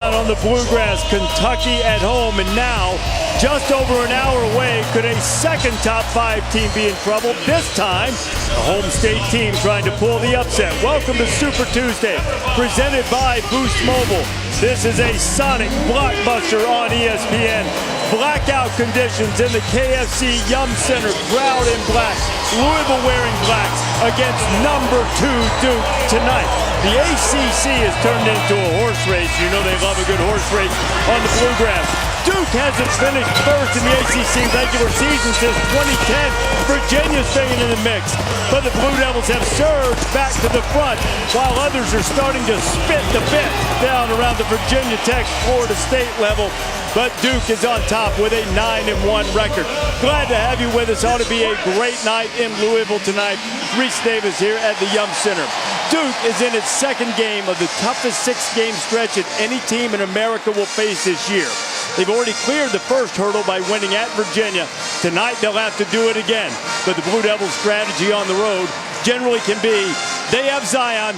On the Bluegrass, Kentucky at home, and now, just over an hour away, could a second top 5 team be in trouble? This time, the home state team trying to pull the upset. Welcome to Super Tuesday, presented by Boost Mobile. This is a sonic blockbuster on ESPN. Blackout conditions in the KFC Yum Center, crowd in black, Louisville wearing blacks against number 2 Duke tonight. The ACC has turned into a horse race. You know they love a good horse race on the Bluegrass. Duke hasn't finished first in the ACC regular season since 2010. Virginia's staying in the mix. But the Blue Devils have surged back to the front while others are starting to spit the bit down around the Virginia Tech, Florida State level. But Duke is on top with a 9-1 record. Glad to have you with us. Ought to be a great night in Louisville tonight. Reese Davis here at the Yum Center. Duke is in its second game of the toughest 6-game stretch that any team in America will face this year. They've already cleared the first hurdle by winning at Virginia. Tonight they'll have to do it again. But the Blue Devils' strategy on the road generally can be, they have Zion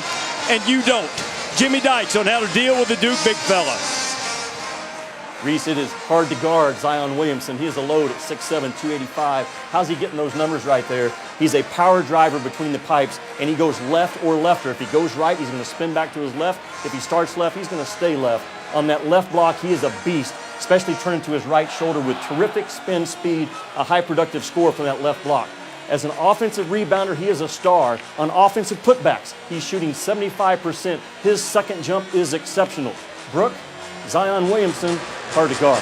and you don't. Jimmy Dykes on how to deal with the Duke big fella. Reese, it is hard to guard Zion Williamson. He is a load at 6'7", 285. How's he getting those numbers right there? He's a power driver between the pipes, and he goes left or lefter. If he goes right, he's going to spin back to his left. If he starts left, he's going to stay left. On that left block, he is a beast, especially turning to his right shoulder with terrific spin speed, a high productive score from that left block. As an offensive rebounder, he is a star. On offensive putbacks, he's shooting 75%. His second jump is exceptional. Brooke, Zion Williamson, hard to guard.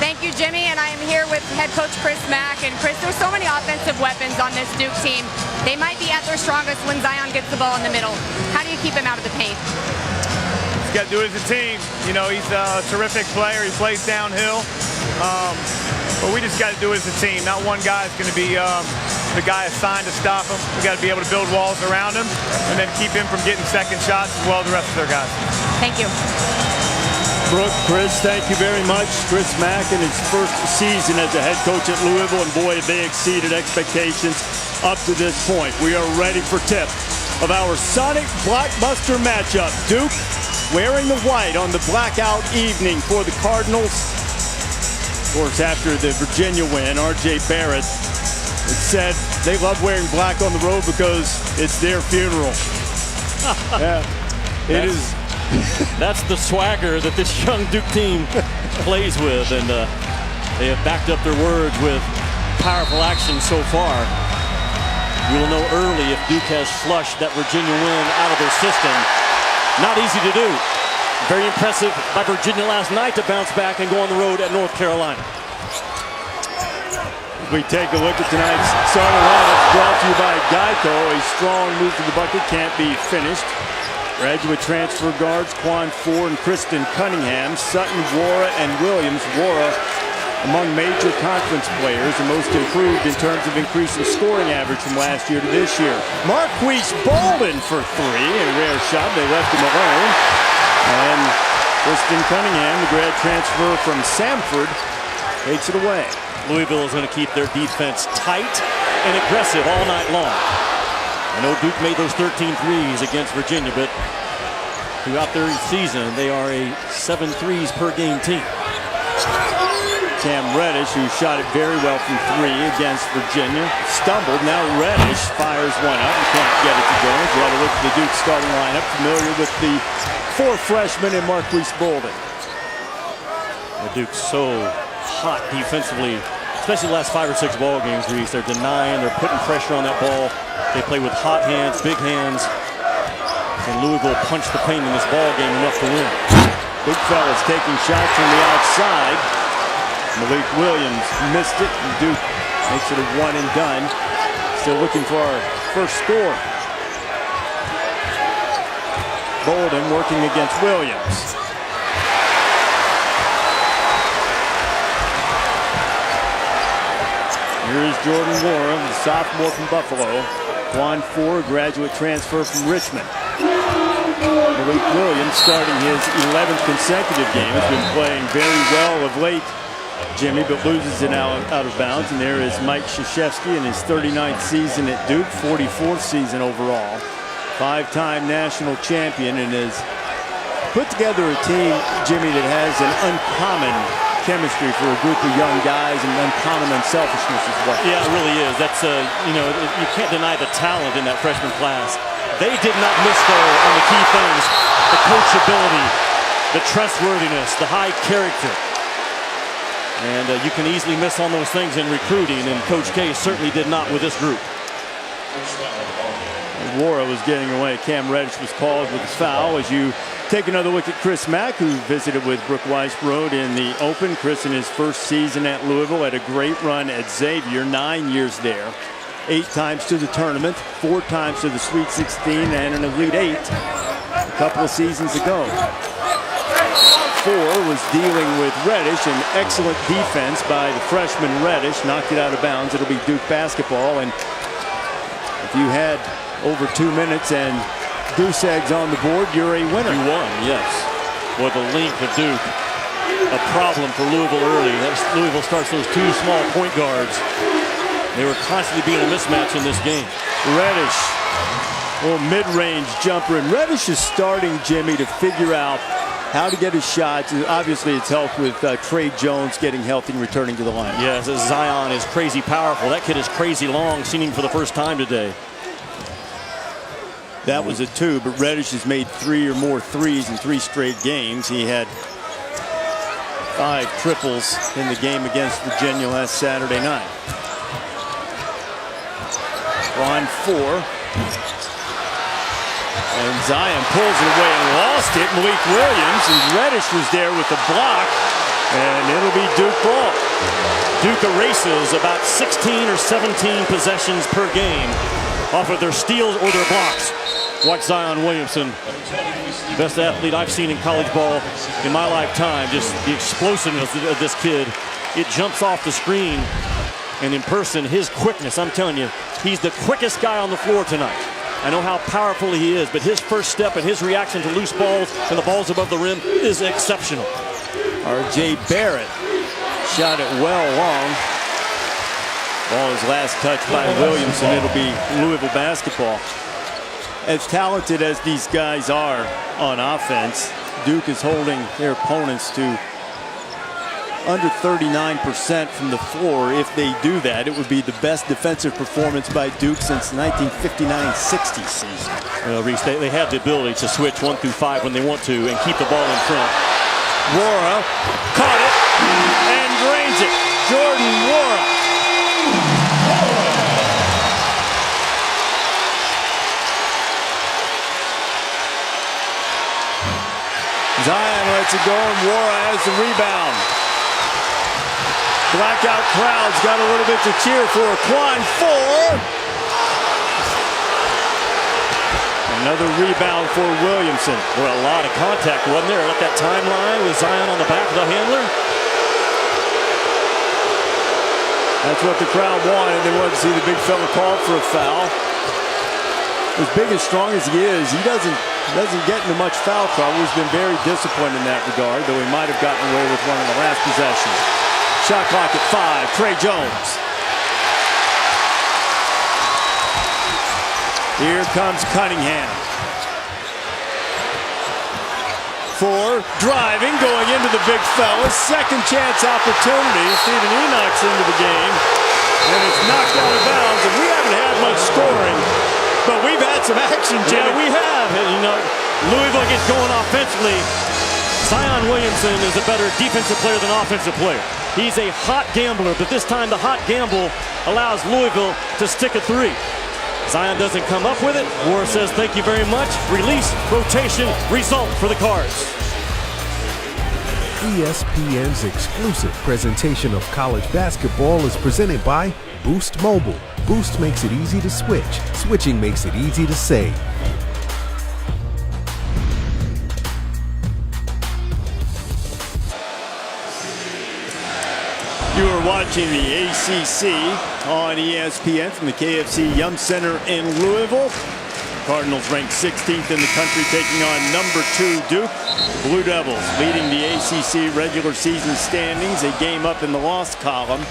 Thank you, Jimmy, and I am here with head coach Chris Mack. And Chris, there's so many offensive weapons on this Duke team. They might be at their strongest when Zion gets the ball in the middle. How do you keep him out of the paint? He's got to do it as a team. You know, he's a terrific player. He plays downhill. But we just got to do it as a team. Not one guy is going to be the guy assigned to stop him. We got to be able to build walls around him and then keep him from getting second shots as well as the rest of their guys. Thank you. Brooke, Chris, thank you very much. Chris Mack in his first season as a head coach at Louisville, and boy, have they exceeded expectations up to this point. We are ready for tip of our sonic blockbuster matchup. Duke wearing the white on the blackout evening for the Cardinals. Of course, after the Virginia win, R.J. Barrett said they love wearing black on the road because it's their funeral. Yeah, it is. That's the swagger that this young Duke team plays with, and they have backed up their words with powerful action so far. We will know early if Duke has flushed that Virginia win out of their system. Not easy to do. Very impressive by Virginia last night to bounce back and go on the road at North Carolina. We take a look at tonight's starting lineup brought to you by Geico. A strong move to the bucket can't be finished. Graduate transfer guards Quan Ford and Kristen Cunningham, Sutton, Wara, and Williams. Wara among major conference players, the most improved in terms of increasing scoring average from last year to this year. Marquise Bolden for 3 in a rare shot. They left him alone. And Kristen Cunningham, the grad transfer from Samford, takes it away. Louisville is going to keep their defense tight and aggressive all night long. I know Duke made those 13 threes against Virginia, but throughout their season, they are a 7 threes per game team. Cam Reddish, who shot it very well from 3 against Virginia, stumbled. Now Reddish fires one up. He can't get it to go. If you have a look at the Duke starting lineup, familiar with the 4 freshmen and Marquise Bolden. Duke's so hot defensively, especially the last 5 or 6 ball games, Reese. They're denying, they're putting pressure on that ball. They play with hot hands, big hands. And Louisville punched the paint in this ball game enough to win. Big fellas taking shots from the outside. Malik Williams missed it, and Duke makes it a one and done. Still looking for our first score. Bolden working against Williams. Here is Jordan Wara, the sophomore from Buffalo. Quan Ford, graduate transfer from Richmond. Malik Williams starting his 11th consecutive game. Has been playing very well of late, Jimmy, but loses it now out of bounds. And there is Mike Krzyzewski in his 39th season at Duke, 44th season overall. 5-time national champion in his put together a team, Jimmy, that has an uncommon chemistry for a group of young guys and uncommon unselfishness as well. Yeah, it really is. That's, you know, you can't deny the talent in that freshman class. They did not miss, though, on the key things. The coachability, the trustworthiness, the high character. And you can easily miss on those things in recruiting, and Coach K certainly did not with this group. Wara was getting away. Cam Reddish was called with a foul. As you take another look at Chris Mack, who visited with Brooke Weisbrod in the Open. Chris, in his first season at Louisville, had a great run at Xavier, 9 years there. 8 times to the tournament, 4 times to the Sweet 16, and an Elite 8 a couple of seasons ago. 4 was dealing with Reddish, an excellent defense by the freshman Reddish. Knocked it out of bounds. It'll be Duke basketball. And if you had over 2 minutes and goose eggs on the board, you're a winner. You won, yes. Boy, the length of Duke, a problem for Louisville early. Louisville starts those 2 small point guards. They were constantly being a mismatch in this game. Reddish, little mid-range jumper. And Reddish is starting, Jimmy, to figure out how to get his shots. Obviously, it's helped with Trey Jones getting healthy and returning to the line. Yes, Zion is crazy powerful. That kid is crazy long, seen him for the first time today. That was a 2, but Reddish has made 3 or more threes in 3 straight games. He had 5 triples in the game against Virginia last Saturday night. On 4. And Zion pulls it away and lost it. Malik Williams, and Reddish was there with the block. And it'll be Duke ball. Duke erases about 16 or 17 possessions per game off of their steals or their blocks. Watch Zion Williamson, best athlete I've seen in college ball in my lifetime. Just the explosiveness of this kid. It jumps off the screen, and in person, his quickness, I'm telling you, he's the quickest guy on the floor tonight. I know how powerful he is, but his first step and his reaction to loose balls and the balls above the rim is exceptional. R.J. Barrett shot it well long. Ball is last touched by Williamson. It'll be Louisville basketball. As talented as these guys are on offense, Duke is holding their opponents to under 39% from the floor. If they do that, it would be the best defensive performance by Duke since the 1959-60 season. Well, Reese, they have the ability to switch 1 through 5 when they want to and keep the ball in front. Wara caught it and drains it. Jordan Wara. Zion lets it go, and Wara has the rebound. Blackout crowds got a little bit to cheer for. Quan 4. Another rebound for Williamson. Boy, a lot of contact, wasn't there? At that timeline with Zion on the back of the handler. That's what the crowd wanted. They wanted to see the big fella called for a foul. As big and strong as he is, he doesn't get into much foul trouble. He's been very disciplined in that regard, though he might have gotten away with one in the last possession. Shot clock at 5. Trey Jones. Here comes Cunningham. 4, driving, going into the big fella. Second chance opportunity. Stephen Enoch's into the game. And it's knocked out of bounds. And we haven't had much scoring, but we've had some action, Jimmy. Yeah, we have. And, you know, Louisville gets going offensively. Zion Williamson is a better defensive player than offensive player. He's a hot gambler, but this time the hot gamble allows Louisville to stick a 3. Zion doesn't come up with it. Wara says thank you very much. Release, rotation, result for the Cards. ESPN's exclusive presentation of college basketball is presented by Boost Mobile. Boost makes it easy to switch. Switching makes it easy to save. You are watching the ACC on ESPN from the KFC Yum Center in Louisville. Cardinals ranked 16th in the country, taking on number 2 Duke. Blue Devils leading the ACC regular season standings. A game up in the loss column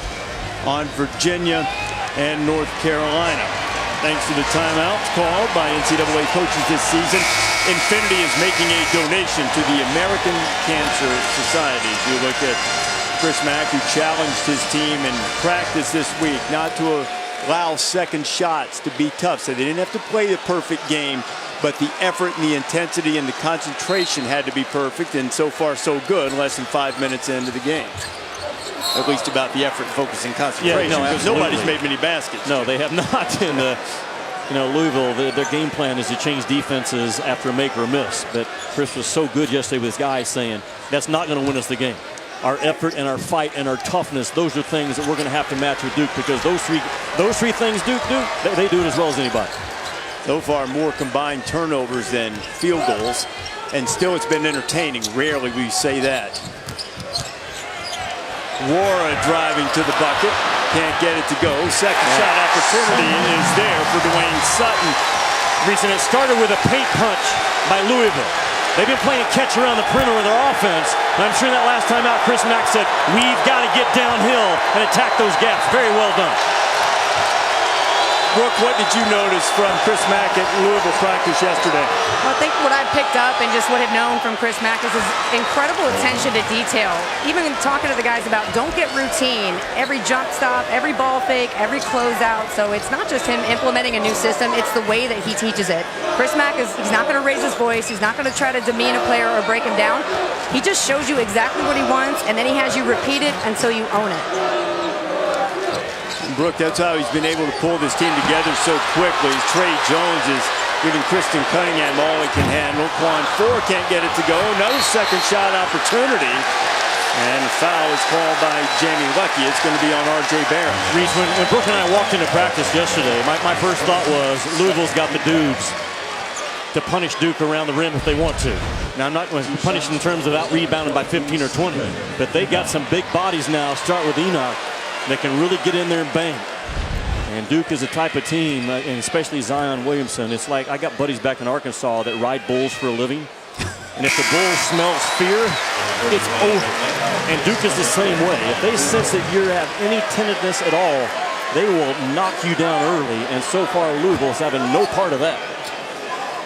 on Virginia and North Carolina. Thanks to the timeouts called by NCAA coaches this season. Infinity is making a donation to the American Cancer Society. If you look at Chris Mack, who challenged his team in practice this week not to allow second shots to be tough. So they didn't have to play the perfect game, but the effort and the intensity and the concentration had to be perfect, and so far so good, less than 5 minutes into the game. At least about the effort, focus, and concentration, because nobody's made many baskets. No, they have not. In Louisville, their game plan is to change defenses after a make or a miss. But Chris was so good yesterday with his guys saying, that's not going to win us the game. Our effort and our fight and our toughness, those are things that we're going to have to match with Duke, because those three things Duke do, they do it as well as anybody. So far, more combined turnovers than field goals, and still it's been entertaining. Rarely we say that. Wara driving to the bucket, can't get it to go. Second shot opportunity is there for Dwayne Sutton. Reason it started with a paint punch by Louisville. They've been playing catch around the perimeter with their offense. And I'm sure that last time out, Chris Mack said, we've got to get downhill and attack those gaps. Very well done. Brooke, what did you notice from Chris Mack at Louisville practice yesterday? Well, I think what I picked up and just what I've known from Chris Mack is his incredible attention to detail. Even talking to the guys about don't get routine. Every jump stop, every ball fake, every closeout. So it's not just him implementing a new system, it's the way that he teaches it. Chris Mack he's not going to raise his voice. He's not going to try to demean a player or break him down. He just shows you exactly what he wants, and then he has you repeat it until you own it. Brooke, that's how he's been able to pull this team together so quickly. Trey Jones is giving Kristen Cunningham all he can handle. Quan Four can't get it to go. Another second shot opportunity. And the foul is called by Jamie Lucky. It's going to be on R.J. Barrett. Reese, when Brooke and I walked into practice yesterday, my first thought was Louisville's got the dudes to punish Duke around the rim if they want to. Now, I'm not going to punish in terms of out-rebounding by 15 or 20, but they got some big bodies now, start with Enoch, that can really get in there and bang. And Duke is a type of team, and especially Zion Williamson. It's like I got buddies back in Arkansas that ride bulls for a living. And if the bull smells fear, it's over. And Duke is the same way. If they sense that you have any tentativeness at all, they will knock you down early. And so far, Louisville's having no part of that.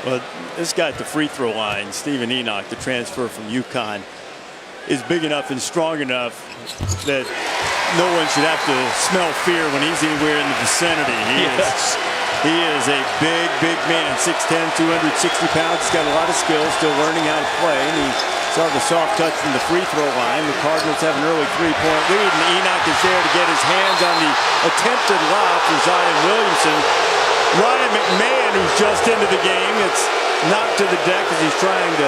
Well, this guy at the free throw line, Stephen Enoch, the transfer from UConn, is big enough and strong enough that no one should have to smell fear when he's anywhere in the vicinity. He is a big man, 6'10", 260 pounds. He's got a lot of skills, still learning how to play. And he saw the soft touch from the free throw line. The Cardinals have an early three-point lead, and Enoch is there to get his hands on the attempted lob for Zion Williamson. Ryan McMahon, who's just into the game, it's knocked to the deck as he's trying to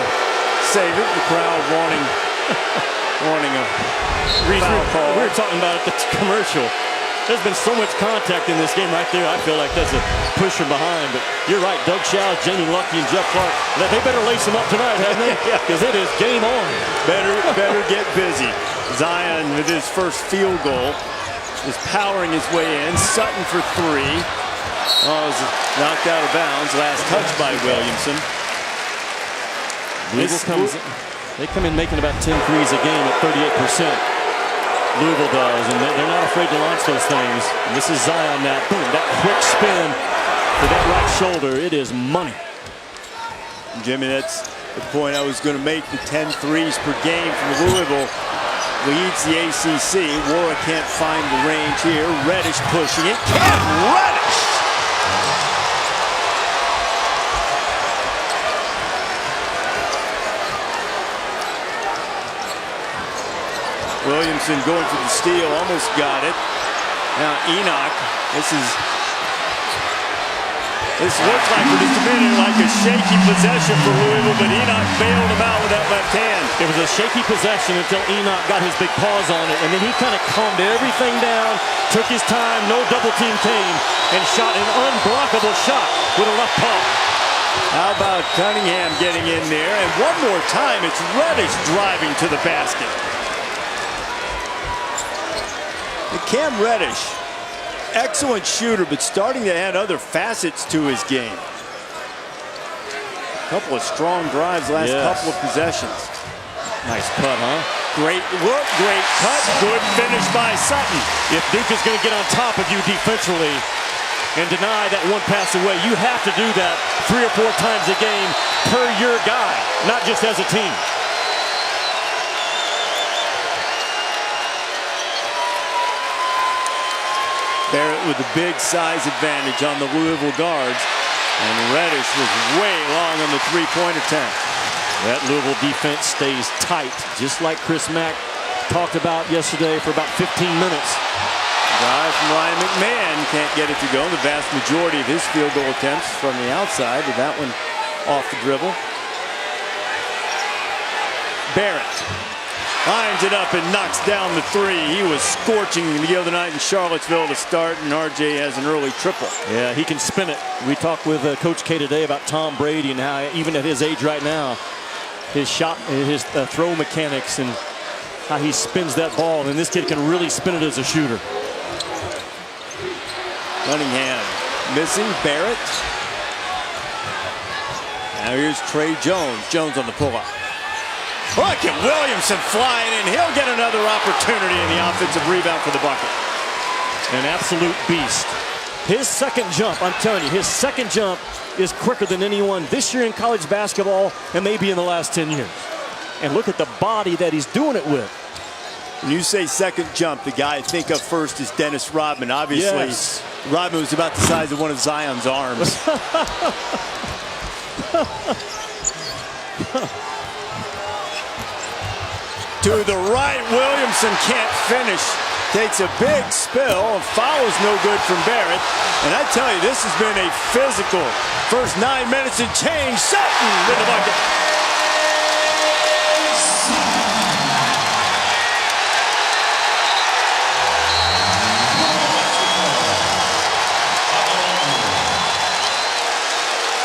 save it. The crowd wanting a foul call. We were talking about it at the commercial. There's been so much contact in this game right there. I feel like that's a push from behind. But you're right, Doug Shouse, Jamie Lucky, and Jeff Clark, they better lace them up tonight, haven't they? Because it is game on. Better get busy. Zion, with his first field goal, is powering his way in. Sutton for three. Oh, it was knocked out of bounds. Last touch by Williamson. They come in making about 10 threes a game at 38%. Louisville does, and they're not afraid to launch those things. And this is Zion now. Boom, that quick spin to that right shoulder. It is money. Jimmy, that's the point I was going to make. The 10 threes per game from Louisville leads the ACC. Wara can't find the range here. Reddish pushing it. Cam Reddish! Williamson going for the steal, almost got it. Now Enoch, this looks like for just a minute like a shaky possession for Louisville, but Enoch bailed him out with that left hand. It was a shaky possession until Enoch got his big paws on it, and then he kind of calmed everything down, took his time, no double team came, and shot an unblockable shot with a left paw. How about Cunningham getting in there, and one more time it's Reddish driving to the basket. Cam Reddish, excellent shooter, but starting to add other facets to his game. A couple of strong drives last couple of possessions. Nice cut, huh? Great look, great cut, good finish by Sutton. If Duke is going to get on top of you defensively and deny that one pass away, you have to do that 3 or 4 times a game per your guy, not just as a team. Barrett with a big size advantage on the Louisville guards. And Reddish was way long on the three-point attempt. That Louisville defense stays tight, just like Chris Mack talked about yesterday for about 15 minutes. Guy from Ryan McMahon can't get it to go. The vast majority of his field goal attempts from the outside, with that one off the dribble. Barrett lines it up and knocks down the three. He was scorching the other night in Charlottesville to start, and RJ has an early triple. Yeah, he can spin it. We talked with Coach K today about Tom Brady and how even at his age right now, his shot, his throw mechanics and how he spins that ball. And this kid can really spin it as a shooter. Cunningham missing Barrett. Now here's Trey Jones. Jones on the pull-up. Look at Williamson flying in. He'll get another opportunity in the offensive rebound for the bucket. An absolute beast. His second jump, I'm telling you, his second jump is quicker than anyone this year in college basketball and maybe in the last 10 years. And look at the body that he's doing it with. When you say second jump, the guy I think of first is Dennis Rodman. Obviously, yes. Rodman was about the size of one of Zion's arms. To the right, Williamson can't finish. Takes a big spill. Foul is no good from Barrett. And I tell you, this has been a physical first 9 minutes and change. Sutton with the bucket.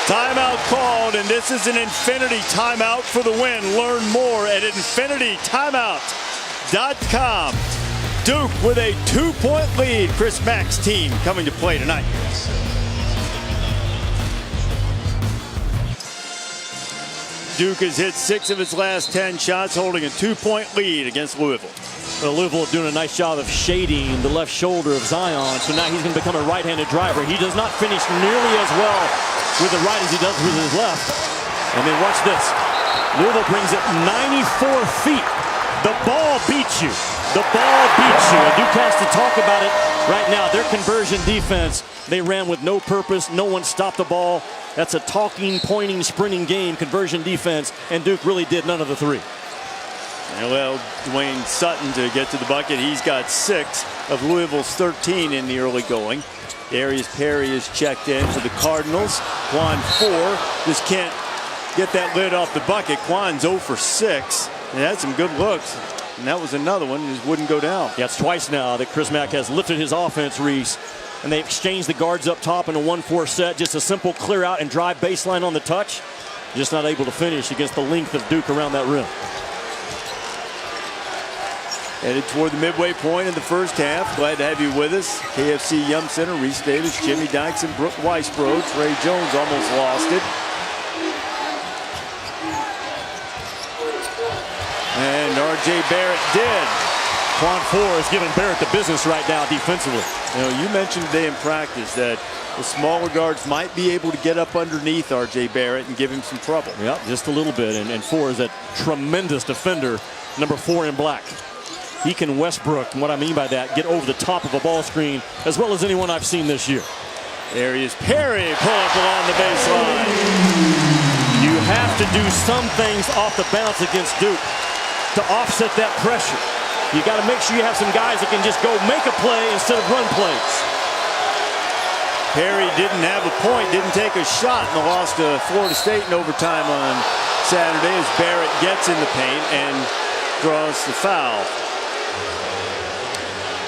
Timeout called, and this is an Infinity timeout for the win. Learn more at infinitytimeout.com. Duke with a 2-point lead. Chris Mack's team coming to play tonight. Duke has hit 6 of its last 10 shots, holding a 2-point lead against Louisville. Well, Louisville doing a nice job of shading the left shoulder of Zion, so now he's going to become a right-handed driver. He does not finish nearly as well with the right as he does with his left. And then watch this. Louisville brings it 94 feet. The ball beats you. The ball beats you. And Duke has to talk about it right now. Their conversion defense, they ran with no purpose. No one stopped the ball. That's a talking, pointing, sprinting game, conversion defense, and Duke really did none of the three. And well, Dwayne Sutton to get to the bucket. He's got 6 of Louisville's 13 in the early going. Darius Perry is checked in for the Cardinals. Quan 4 just can't get that lid off the bucket. Quan's 0 for 6. He had some good looks, and that was another one. Just wouldn't go down. Yeah, it's twice now that Chris Mack has lifted his offense, Reese, and they exchanged the guards up top in a 1-4 set. Just a simple clear out and drive baseline on the touch. Just not able to finish against the length of Duke around that rim. Headed toward the midway point in the first half. Glad to have you with us. KFC Yum Center, Reese Davis, Jimmy Dykes, and Brooke Weisbro. Trey Jones almost lost it. And RJ Barrett did. Quan 4 is giving Barrett the business right now defensively. You know, you mentioned today in practice that the smaller guards might be able to get up underneath RJ Barrett and give him some trouble. Yeah, just a little bit. And 4 is a tremendous defender, number 4 in black. He can Westbrook, and what I mean by that, get over the top of a ball screen as well as anyone I've seen this year. There he is. Perry pull up along the baseline. You have to do some things off the bounce against Duke to offset that pressure. You got to make sure you have some guys that can just go make a play instead of run plays. Perry didn't have a point, didn't take a shot in the loss to Florida State in overtime on Saturday as Barrett gets in the paint and draws the foul.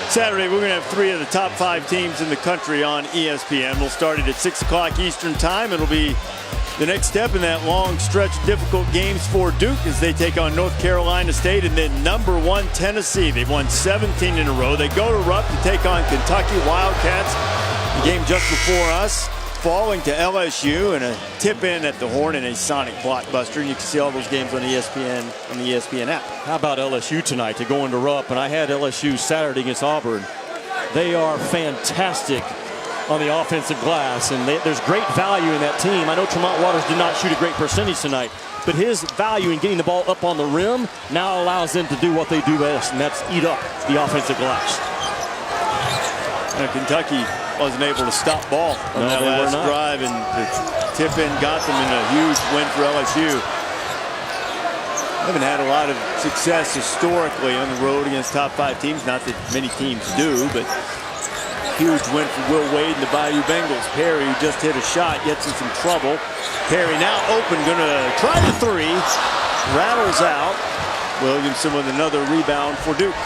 Saturday, we're going to have 3 of the top 5 teams in the country on ESPN. We'll start it at 6 o'clock Eastern time. It'll be the next step in that long stretch of difficult games for Duke as they take on North Carolina State and then number 1 Tennessee. They've won 17 in a row. They go to Rupp to take on Kentucky Wildcats. The game just before us, falling to LSU and a tip-in at the Horn in a sonic blockbuster. And you can see all those games on ESPN, on the ESPN app. How about LSU tonight to go into Rupp? And I had LSU Saturday against Auburn. They are fantastic on the offensive glass, and there's great value in that team. I know Tremont Waters did not shoot a great percentage tonight, but his value in getting the ball up on the rim now allows them to do what they do best, and that's eat up the offensive glass. Kentucky wasn't able to stop ball on that last drive, and the tip-in got them in a huge win for LSU. Haven't had a lot of success historically on the road against top 5 teams. Not that many teams do, but huge win for Will Wade and the Bayou Bengals. Perry, who just hit a shot, gets in some trouble. Perry now open, gonna try the 3. Rattles out. Williamson with another rebound for Duke.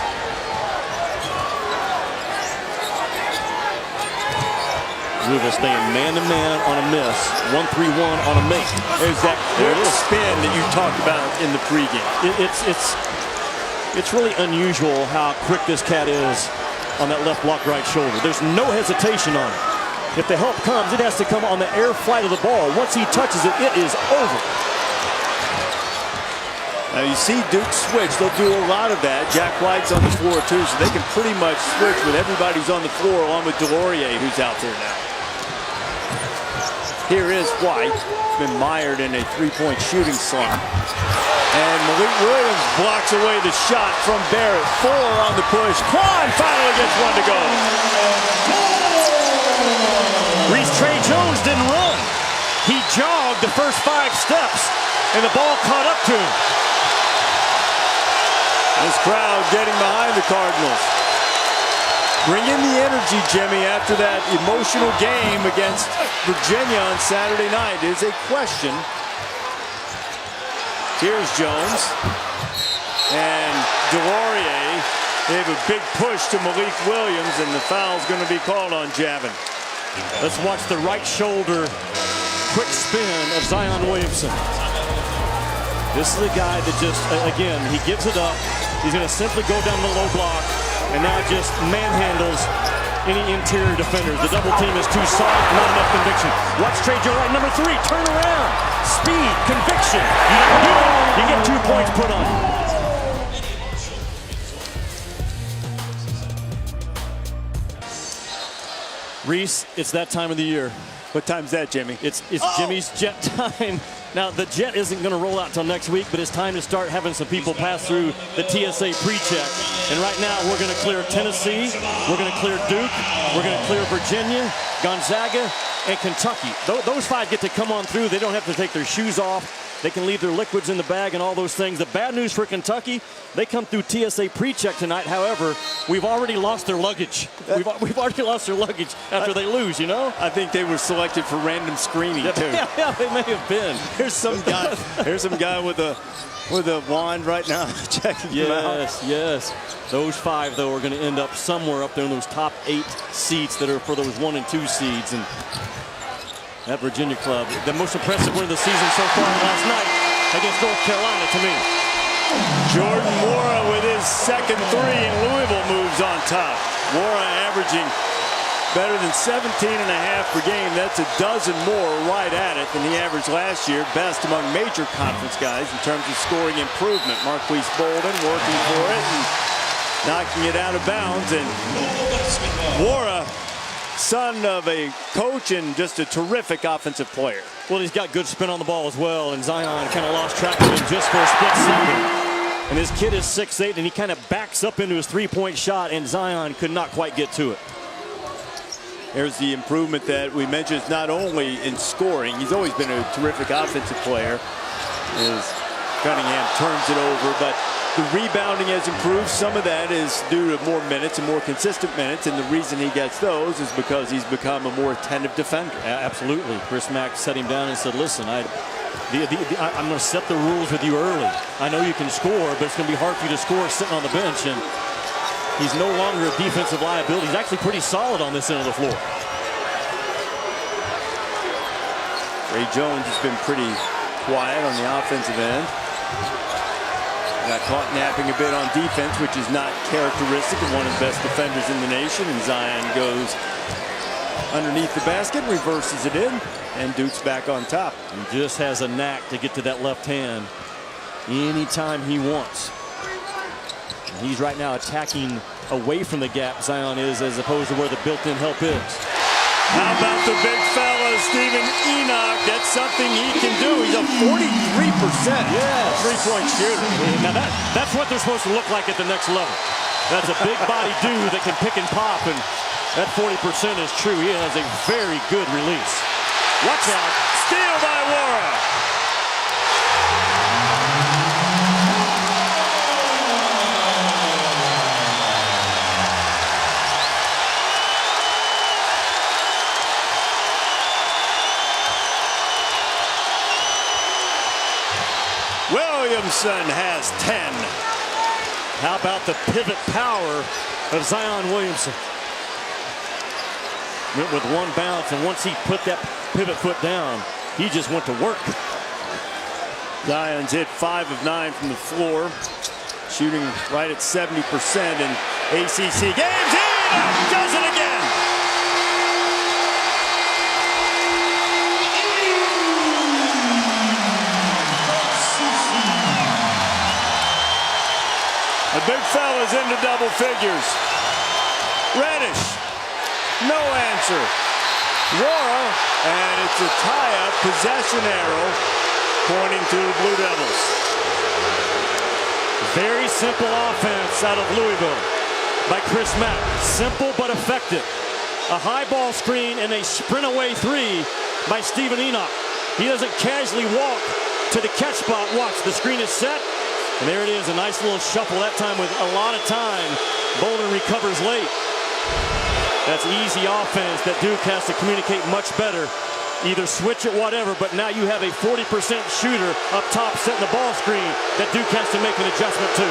Louisville staying man-to-man on a miss. 1-3-1 on a make. There's that quick spin that you talked about in the pregame. It's really unusual how quick this cat is on that left block right shoulder. There's no hesitation on it. If the help comes, it has to come on the air flight of the ball. Once he touches it, it is over. Now you see Duke switch. They'll do a lot of that. Jack White's on the floor too, so they can pretty much switch with everybody who's on the floor, along with Delorier, who's out there now. Here is White. Been mired in a 3-point shooting slump. And Malik Williams blocks away the shot from Barrett. 4 on the push. Quan finally gets one to go. Reese Trey Jones didn't run. He jogged the first 5 steps, and the ball caught up to him. This crowd getting behind the Cardinals. Bring in the energy, Jimmy, after that emotional game against Virginia on Saturday night is a question. Here's Jones. And Delorier gave a big push to Malik Williams, and the foul's going to be called on Javin. Let's watch the right shoulder quick spin of Zion Williamson. This is a guy that just, again, he gives it up. He's going to simply go down the low block and now just manhandles any interior defenders. The double team is too soft, not enough conviction. Watch Trey Joe right, number 3, turn around. Speed, conviction. You don't do it, you get 2 points put on you. Reese, it's that time of the year. What time's that, Jimmy? It's Jimmy's jet time. Now, the jet isn't going to roll out till next week, but it's time to start having some people pass through the TSA pre-check. And right now, we're going to clear Tennessee, we're going to clear Duke, we're going to clear Virginia, Gonzaga, and Kentucky. Those 5 get to come on through. They don't have to take their shoes off. They can leave their liquids in the bag and all those things. The bad news for Kentucky, they come through TSA pre-check tonight. However, we've already lost their luggage. We've already lost their luggage after they lose, you know? I think they were selected for random screening, too. Yeah, they may have been. Here's some guy with a wand right now checking them out. Yes. Those 5, though, are going to end up somewhere up there in those top 8 seats that are for those 1 and 2 seeds. And that Virginia club, the most impressive win of the season so far last night against North Carolina to me. Jordan Mora with his second 3, and Louisville moves on top. Mora averaging better than 17.5 per game. That's a dozen more right at it than he averaged last year. Best among major conference guys in terms of scoring improvement. Marquise Bolden working for it and knocking it out of bounds. And Mora, son of a coach and just a terrific offensive player. Well, he's got good spin on the ball as well, and Zion kind of lost track of him just for a split second. And this kid is 6'8", and he kind of backs up into his 3-point shot, and Zion could not quite get to it. There's the improvement that we mentioned, not only in scoring. He's always been a terrific offensive player as Cunningham turns it over, but the rebounding has improved. Some of that is due to more minutes and more consistent minutes, and the reason he gets those is because he's become a more attentive defender. Absolutely. Chris Mack set him down and said, listen, I'm going to set the rules with you early. I know you can score, but it's going to be hard for you to score sitting on the bench. And he's no longer a defensive liability. He's actually pretty solid on this end of the floor. Ray Jones has been pretty quiet on the offensive end. Got caught napping a bit on defense, which is not characteristic of one of the best defenders in the nation. And Zion goes underneath the basket, reverses it in, and Duke's back on top. He just has a knack to get to that left hand anytime he wants. And he's right now attacking away from the gap, Zion is, as opposed to where the built-in help is. How about the big fella, Stephen Enoch? That's something he can do. He's a 43% three-point shooter. Now that's what they're supposed to look like at the next level. That's a big body dude that can pick and pop, and that 40% is true. He has a very good release. Watch out. Steal by Wara. Williamson has 10. How about the pivot power of Zion Williamson? Went with one bounce, and once he put that pivot foot down, he just went to work. Zion's hit 5 of 9 from the floor, shooting right at 70% in ACC games. He does it again. The big fella's into double figures. Reddish, no answer. Wara, and it's a tie-up, possession arrow, pointing to the Blue Devils. Very simple offense out of Louisville by Chris Mack. Simple but effective. A high ball screen and a sprint away three by Stephen Enoch. He doesn't casually walk to the catch spot. Watch, the screen is set. And there it is, a nice little shuffle, that time with a lot of time. Bolden recovers late. That's easy offense that Duke has to communicate much better. Either switch it, whatever, but now you have a 40% shooter up top setting the ball screen that Duke has to make an adjustment to.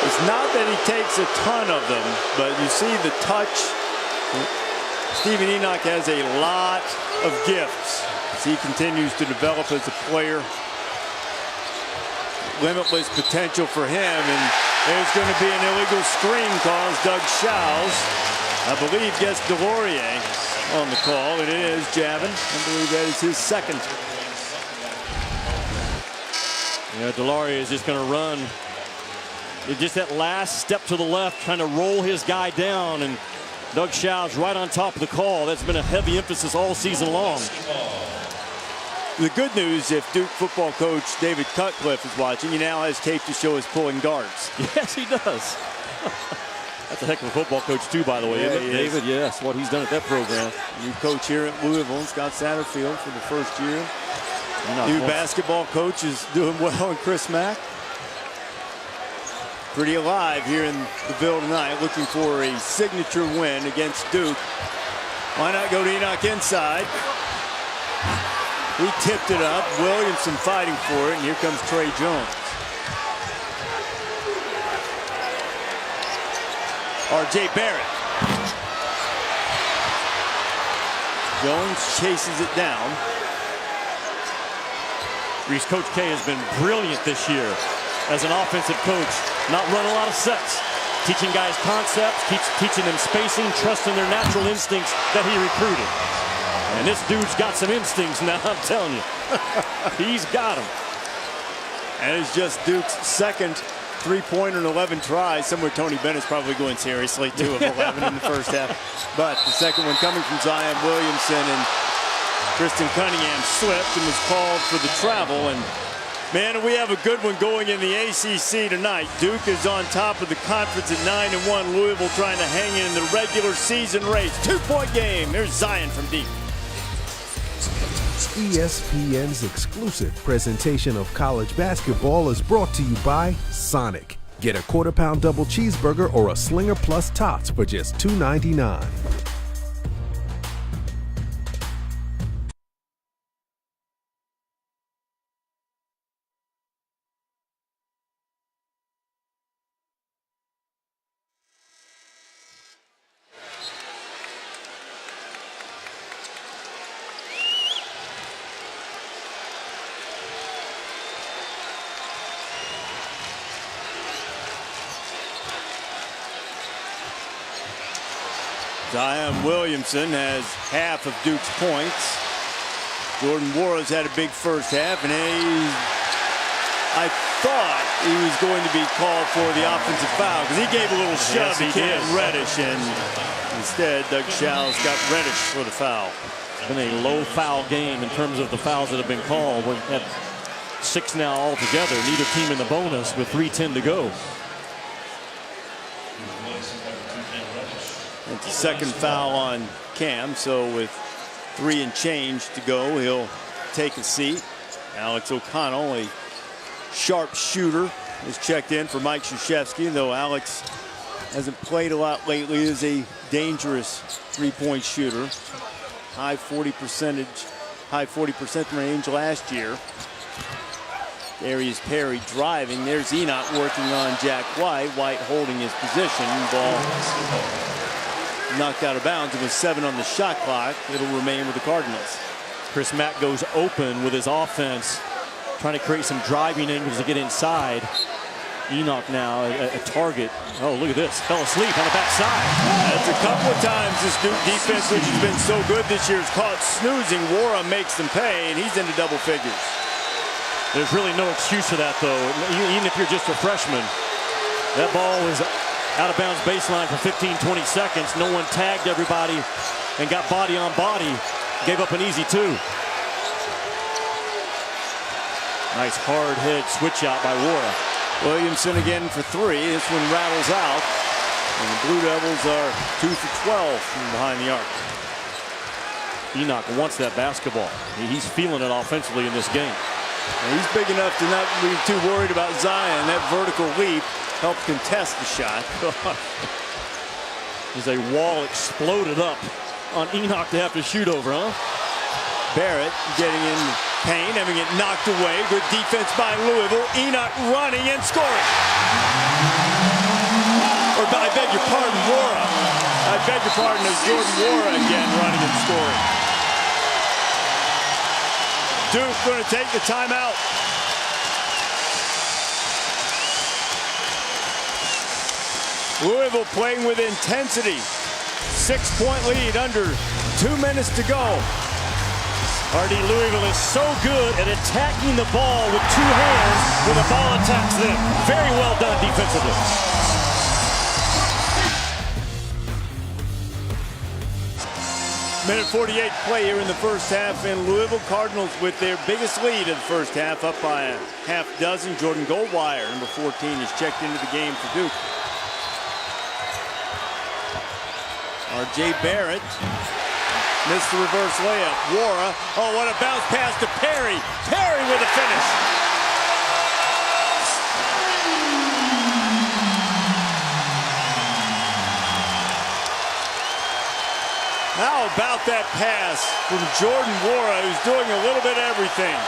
It's not that he takes a ton of them, but you see the touch. Stephen Enoch has a lot of gifts as he continues to develop as a player. Limitless potential for him, and there's going to be an illegal screen call as Doug Shows, I believe, gets Delorier on the call. It is Javin. I believe that is his second. Yeah, Delorier is just going to run. It's just that last step to the left, trying to roll his guy down, and Doug Shows right on top of the call. That's been a heavy emphasis all season long. The good news, if Duke football coach David Cutcliffe is watching, he now has tape to show his pulling guards. Yes, he does. That's a heck of a football coach, too, by the way, isn't it, David? Yes, what he's done at that program. New coach here at Louisville, Scott Satterfield, for the first year. New basketball coach is doing well in Chris Mack. Pretty alive here in the Ville tonight, looking for a signature win against Duke. Why not go to Enoch inside? He tipped it up. Williamson fighting for it, and here comes Trey Jones. R.J. Barrett. Jones chases it down. Reese, Coach K has been brilliant this year as an offensive coach. Not run a lot of sets. Teaching guys concepts, teaching them spacing, trusting their natural instincts that he recruited. And this dude's got some instincts now, I'm telling you. He's got them. And it's just Duke's second three-pointer in 11 tries. Somewhere Tony Bennett's probably going seriously, 2 of 11 in the first half. But the second one coming from Zion Williamson, and Kristen Cunningham slipped and was called for the travel. And man, we have a good one going in the ACC tonight. Duke is on top of the conference at 9-1. Louisville trying to hang in the regular season race. 2-point game. There's Zion from deep. ESPN's exclusive presentation of college basketball is brought to you by Sonic. Get a quarter-pound double cheeseburger or a Slinger Plus Tots for just $2.99. Zion Williamson has half of Duke's points. Jordan Wara's had a big first half, and I thought he was going to be called for the offensive foul because he gave a little shove to Cam Reddish, and instead Doug Schall's got Reddish for the foul. It's been a low foul game in terms of the fouls that have been called. We've had 6 now altogether, neither team in the bonus with 3:10 to go. It's a second foul on Cam, so with 3 and change to go, he'll take a seat. Alex O'Connell, a sharp shooter, is checked in for Mike Krzyzewski, though Alex hasn't played a lot lately, is a dangerous three-point shooter. High 40% range last year. Darius Perry driving. There's Enoch working on Jack White. White holding his position. Ball knocked out of bounds. It was 7 on the shot clock. It'll remain with the Cardinals. Chris Mack goes open with his offense, trying to create some driving angles to get inside. Enoch now a target. Oh, look at this. Fell asleep on the backside. That's a couple of times this Duke defense, which has been so good this year, is caught snoozing. Wara makes them pay, and he's into double figures. There's really no excuse for that, though. Even if you're just a freshman, that ball was out of bounds baseline for 15, 20 seconds. No one tagged everybody and got body on body. Gave up an easy 2. Nice hard head switch out by Wara. Williamson again for 3. This one rattles out. And the Blue Devils are 2 for 12 from behind the arc. Enoch wants that basketball. He's feeling it offensively in this game. And he's big enough to not be too worried about Zion. That vertical leap helped contest the shot. As a wall exploded up on Enoch to have to shoot over, huh? Barrett getting in pain, having it knocked away. Good defense by Louisville. Enoch running and scoring. Or I beg your pardon, Wara. I beg your pardon, there's Jordan Wara again running and scoring. Duke going to take the timeout. Louisville playing with intensity. 6-point lead under 2 minutes to go. RD Louisville is so good at attacking the ball with 2 hands when the ball attacks them. Very well done defensively. Minute 48 play here in the first half, and Louisville Cardinals with their biggest lead in the first half, up by a half dozen. Jordan Goldwire, number 14, is checked into the game for Duke. R.J. Barrett missed the reverse layup. Wara, oh, what a bounce pass to Perry. Perry with a finish. How about that pass from Jordan Wara, who's doing a little bit of everything.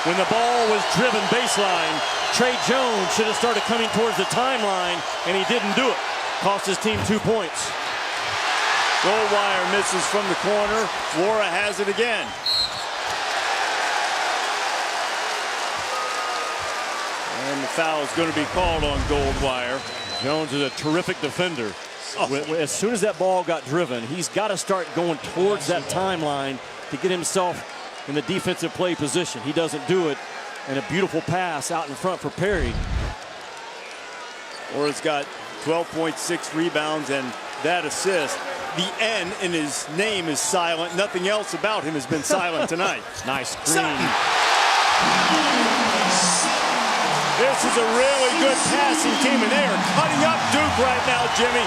When the ball was driven baseline, Trey Jones should have started coming towards the timeline, and he didn't do it. Cost his team 2 points. Goldwire misses from the corner. Wara has it again. And the foul is going to be called on Goldwire. Jones is a terrific defender. As soon as that ball got driven, he's got to start going towards that timeline to get himself in the defensive play position. He doesn't do it, and a beautiful pass out in front for Perry. Wara's got 12.6 rebounds and that assist. The N in his name is silent. Nothing else about him has been silent tonight. Nice screen. This is a really good passing team, and they are cutting up Duke right now, Jimmy.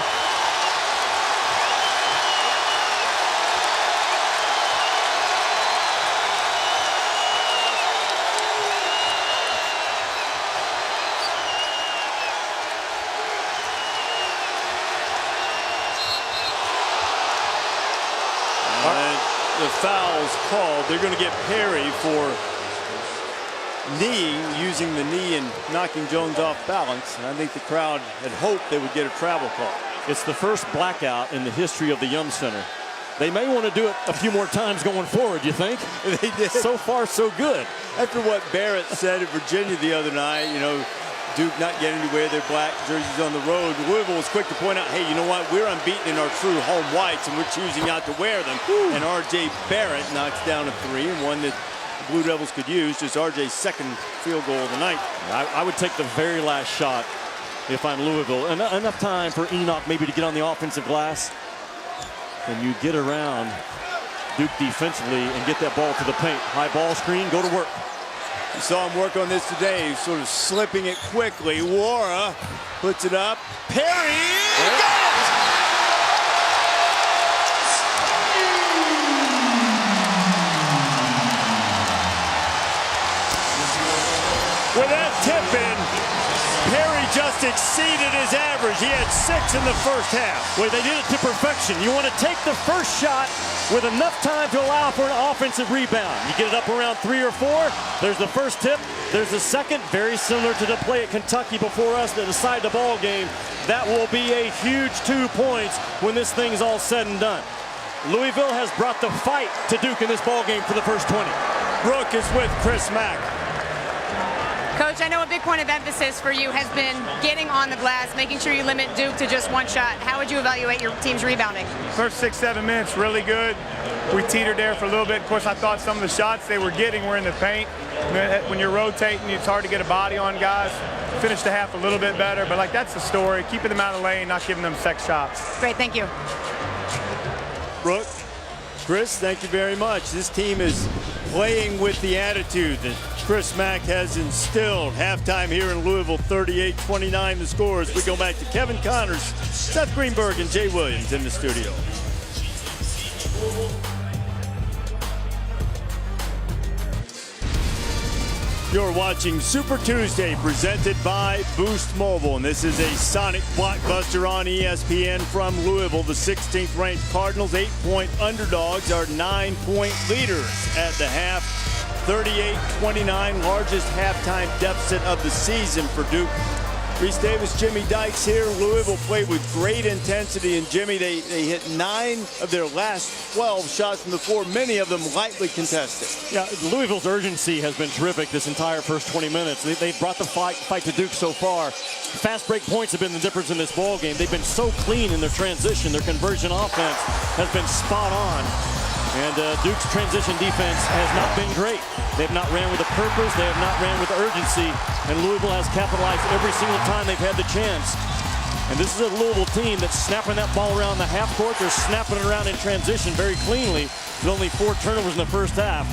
The foul's called. They're going to get Perry for kneeing, using the knee and knocking Jones off balance. And I think the crowd had hoped they would get a travel call. It's the first blackout in the history of the Yum Center. They may want to do it a few more times going forward, you think? They did. So far, so good. After what Barrett said at Virginia the other night, you know, Duke not getting to wear their black jerseys on the road. Louisville was quick to point out, hey, you know what? We're unbeaten in our true home whites, and we're choosing not to wear them. And R.J. Barrett knocks down a 3, and one that Blue Devils could use. Just RJ's second field goal of the night. I would take the very last shot if I'm Louisville. Enough time for Enoch maybe to get on the offensive glass. And you get around Duke defensively and get that ball to the paint. High ball screen, go to work. You saw him work on this today, sort of slipping it quickly. Wara puts it up. Perry got it! With that tip in, Perry just exceeded his average. He had 6 in the first half. Well, they did it to perfection. You want to take the first shot with enough time to allow for an offensive rebound. You get it up around 3 or 4. There's the first tip. There's the second. Very similar to the play at Kentucky before us to decide the ball game. That will be a huge 2 points when this thing's all said and done. Louisville has brought the fight to Duke in this ball game for the first 20. Brooke is with Chris Mack. Coach, I know a big point of emphasis for you has been getting on the glass, making sure you limit Duke to just 1 shot. How would you evaluate your team's rebounding? First 6-7 minutes, really good. We teetered there for a little bit. Of course, I thought some of the shots they were getting were in the paint. When you're rotating, it's hard to get a body on guys. Finished the half a little bit better, but like that's the story. Keeping them out of the lane, not giving them sex shots. Great, thank you. Brooke, Chris, thank you very much. This team is playing with the attitude that Chris Mack has instilled. Halftime here in Louisville, 38-29 the scores. We go back to Kevin Connors, Seth Greenberg, and Jay Williams in the studio. You're watching Super Tuesday presented by Boost Mobile, and this is a Sonic blockbuster on ESPN from Louisville. The 16th ranked Cardinals, 8-point underdogs, are 9-point leaders at the half. 38-29, largest halftime deficit of the season for Duke. Reese Davis, Jimmy Dykes here. Louisville played with great intensity, and Jimmy, they hit 9 of their last 12 shots from the floor, many of them lightly contested. Yeah, Louisville's urgency has been terrific this entire first 20 minutes. They've brought the fight to Duke so far. Fast break points have been the difference in this ball game. They've been so clean in their transition. Their conversion offense has been spot on. And Duke's transition defense has not been great. They've not ran with a purpose. They have not ran with urgency. And Louisville has capitalized every single time they've had the chance. And this is a Louisville team that's snapping that ball around the half court. They're snapping it around in transition very cleanly with only 4 turnovers in the first half.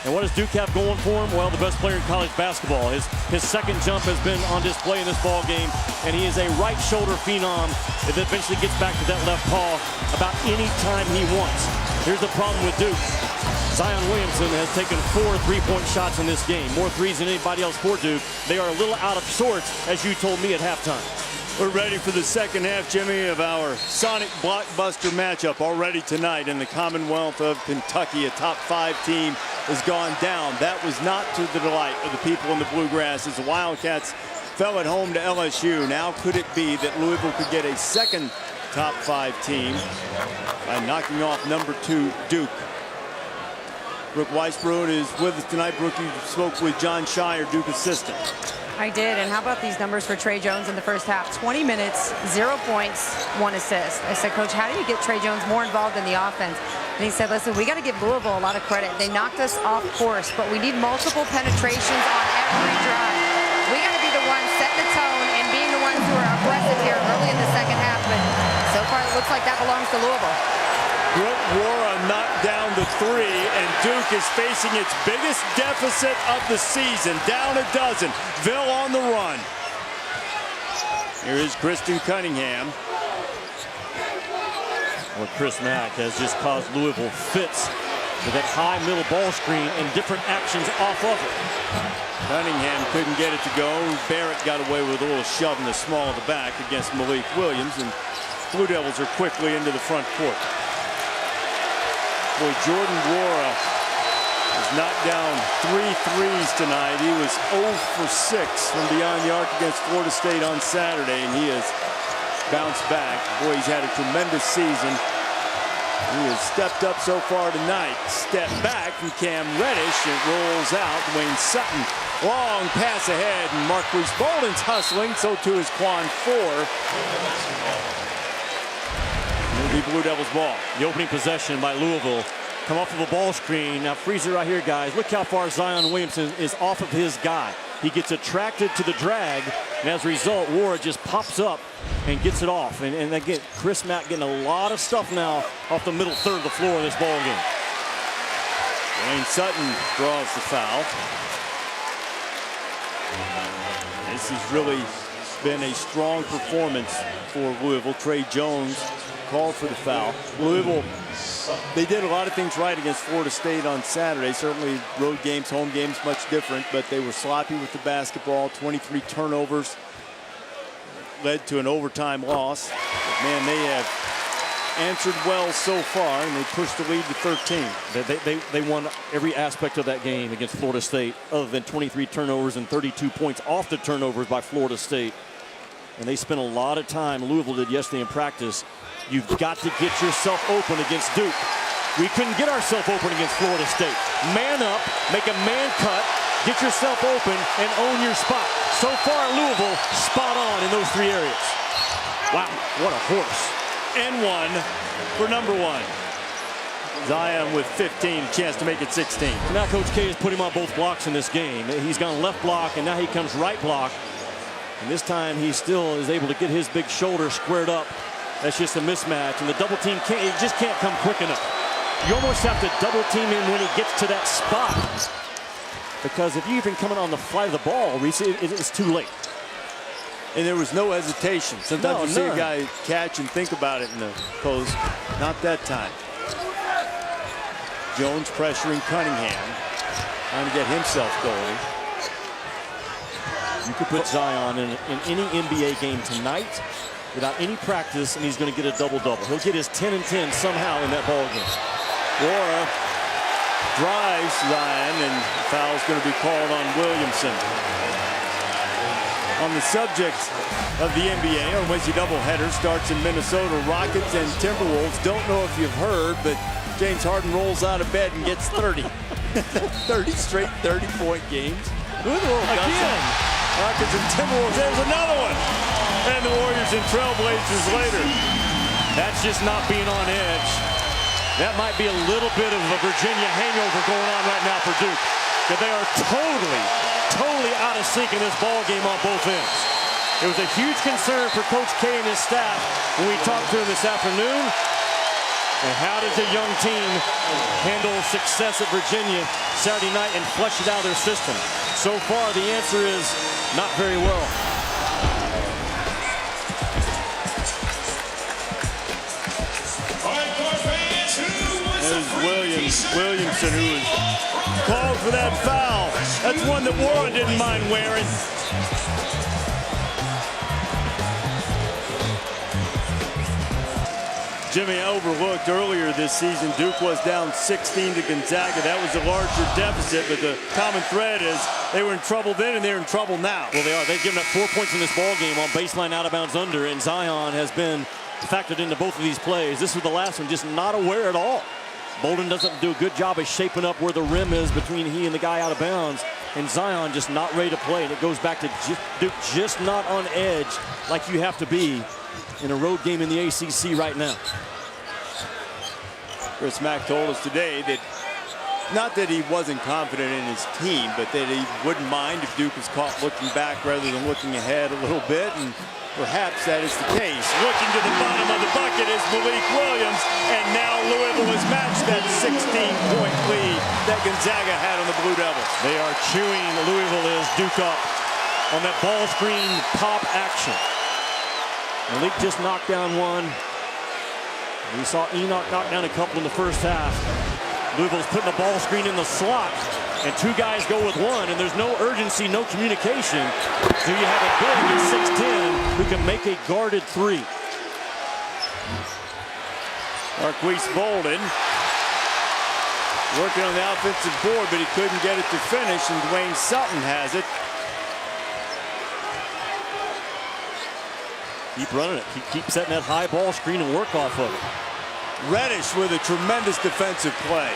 And what does Duke have going for him? Well, the best player in college basketball. His second jump has been on display in this ball game, and he is a right shoulder phenom that eventually gets back to that left paw about any time he wants. Here's the problem with Duke. Zion Williamson has taken 4 3-point shots in this game, more threes than anybody else for Duke. They are a little out of sorts, as you told me at halftime. We're ready for the second half, Jimmy, of our Sonic blockbuster matchup already tonight in the Commonwealth of Kentucky. A top 5 team has gone down. That was not to the delight of the people in the Bluegrass as the Wildcats fell at home to LSU. Now could it be that Louisville could get a second top 5 team by knocking off number 2 Duke? Brooke Weisbrod is with us tonight. Brooke, you spoke with John Shire, Duke assistant. I did, and how about these numbers for Trey Jones in the first half? 20 minutes, 0 points, 1 assist. I said, Coach, how do you get Trey Jones more involved in the offense? And he said, listen, we got to give Louisville a lot of credit. They knocked us off course, but we need multiple penetrations on every drive. We got to be the ones setting the tone and being the ones who are aggressive here early in the second half, but so far it looks like that belongs to Louisville. Brooke Wara knocked down to 3, and Duke is facing its biggest deficit of the season, down a dozen. Ville on the run. Here is Kristen Cunningham. Well, Chris Mack has just caused Louisville fits with that high middle ball screen and different actions off of it. Cunningham couldn't get it to go. Barrett got away with a little shove in the small of the back against Malik Williams, and Blue Devils are quickly into the front court. Boy, Jordan Wara has knocked down 3 threes tonight. He was 0 for 6 from beyond the arc against Florida State on Saturday, and he has bounced back. Boy, he's had a tremendous season. He has stepped up so far tonight. Step back from Cam Reddish. It rolls out. Dwayne Sutton, long pass ahead, and Marquise Bolden's hustling. So too is Quan Four. It'll be Blue Devils ball. The opening possession by Louisville come off of a ball screen. Now freeze it right here, guys. Look how far Zion Williamson is off of his guy. He gets attracted to the drag, and as a result, Ward just pops up and gets it off. And again, Chris Mack getting a lot of stuff now off the middle third of the floor in this ball game. Wayne Sutton draws the foul. This has really been a strong performance for Louisville. Trey Jones called for the foul. Louisville, they did a lot of things right against Florida State on Saturday. Certainly road games, home games, much different, but they were sloppy with the basketball. 23 turnovers led to an overtime loss. But man, they have answered well so far, and they pushed the lead to 13. They won every aspect of that game against Florida State, other than 23 turnovers and 32 points off the turnovers by Florida State. And they spent a lot of time, Louisville did yesterday in practice. You've got to get yourself open against Duke. We couldn't get ourselves open against Florida State. Man up, make a man cut, get yourself open, and own your spot. So far, Louisville spot on in those three areas. Wow, what a horse. And one for number one. Zion with 15, chance to make it 16. Now Coach K has put him on both blocks in this game. He's gone left block, and now he comes right block. And this time he still is able to get his big shoulder squared up. That's just a mismatch, and the double team it just can't come quick enough. You almost have to double team him when he gets to that spot, because if you even come in on the flight of the ball, Reese, it's too late. And there was no hesitation. Sometimes you see a none. guy catch and think about it in the post. Not that time. Jones pressuring Cunningham, trying to get himself going. You could put Zion in any NBA game tonight without any practice, and he's going to get a double-double. He'll get his 10 and 10 somehow in that ball game. Wara drives Zion, and the foul's going to be called on Williamson. On the subject of the NBA, our Wednesday doubleheader starts in Minnesota. Rockets and Timberwolves. Don't know if you've heard, but James Harden rolls out of bed and gets 30. 30 straight 30-point games. Again. Rockets and Timberwolves. There's another one. And the Warriors and Trailblazers later. That's just not being on edge. That might be a little bit of a Virginia hangover going on right now for Duke. But they are totally out of sync in this ball game on both ends. It was a huge concern for Coach K and his staff when we talked to him this afternoon. And how does a young team handle success at Virginia Saturday night and flush it out of their system? So far, the answer is not very well. There's Williamson, who was called for that foul. That's one that Warren didn't mind wearing. Jimmy overlooked earlier this season. Duke was down 16 to Gonzaga. That was a larger deficit, but the common thread is they were in trouble then and they're in trouble now. Well, they are. They've given up 4 points in this ball game on baseline out of bounds under, and Zion has been factored into both of these plays. This was the last one, just not aware at all. Bolden doesn't do a good job of shaping up where the rim is between he and the guy out of bounds, and Zion just not ready to play. And it goes back to Duke just not on edge like you have to be in a road game in the ACC right now. Chris Mack told us today that not that he wasn't confident in his team, but that he wouldn't mind if Duke was caught looking back rather than looking ahead a little bit, and perhaps that is the case. Looking to the bottom of the bucket is Malik Williams, and now Louisville has matched that 16-point lead that Gonzaga had on the Blue Devils. They are chewing Louisville is Duke up on that ball screen pop action. Malik just knocked down one. We saw Enoch knock down a couple in the first half. Louisville's putting the ball screen in the slot, and two guys go with one, and there's no urgency, no communication. So you have a big at 6'10" who can make a guarded three. Marquise Bolden working on the offensive board, but he couldn't get it to finish, and Dwayne Sutton has it. Keep running it. Keep setting that high ball screen and work off of it. Reddish with a tremendous defensive play.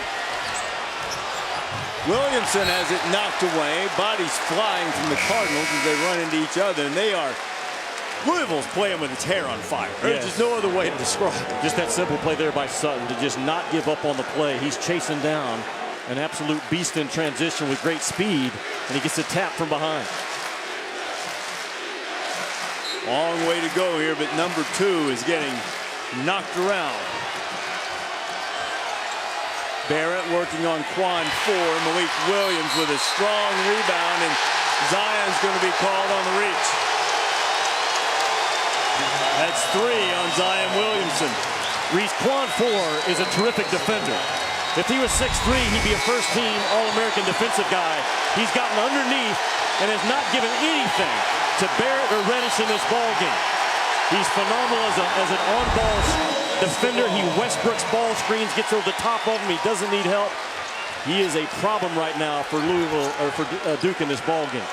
Williamson has it knocked away. Bodies flying from the Cardinals as they run into each other, and they are Louisville's playing with its hair on fire. There's just no other way to describe it. Just that simple play there by Sutton to just not give up on the play. He's chasing down an absolute beast in transition with great speed, and he gets a tap from behind. Long way to go here, but number 2 is getting knocked around. Barrett working on Quan 4. Malik Williams with a strong rebound, and Zion's going to be called on the reach. That's 3 on Zion Williamson. Reese, Quan 4 is a terrific defender. If he was 6'3", he'd be a first-team All-American defensive guy. He's gotten underneath and has not given anything to Barrett or Reddish in this ball game. He's phenomenal as an on-ball defender. He Westbrook's ball screens, gets over the top of him. He doesn't need help. He is a problem right now for Louisville, or for Duke in this ball game.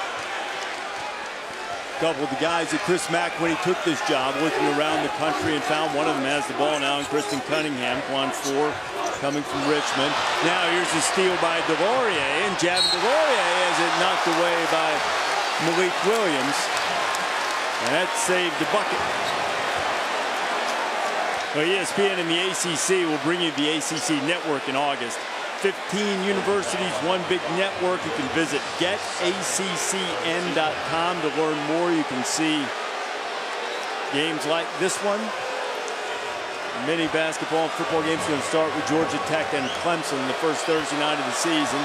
Couple of the guys that Chris Mack, when he took this job, looking around the country and found one of them has the ball now, and Kristen Cunningham, Quan 4, coming from Richmond. Now here's a steal by Delorier, and Javin Delorier has it knocked away by Malik Williams, and that saved the bucket. Well, ESPN and the ACC will bring you the ACC network in August. 15 universities, one big network. You can visit getaccn.com to learn more. You can see games like this one. Many basketball and football games are going to start with Georgia Tech and Clemson the first Thursday night of the season.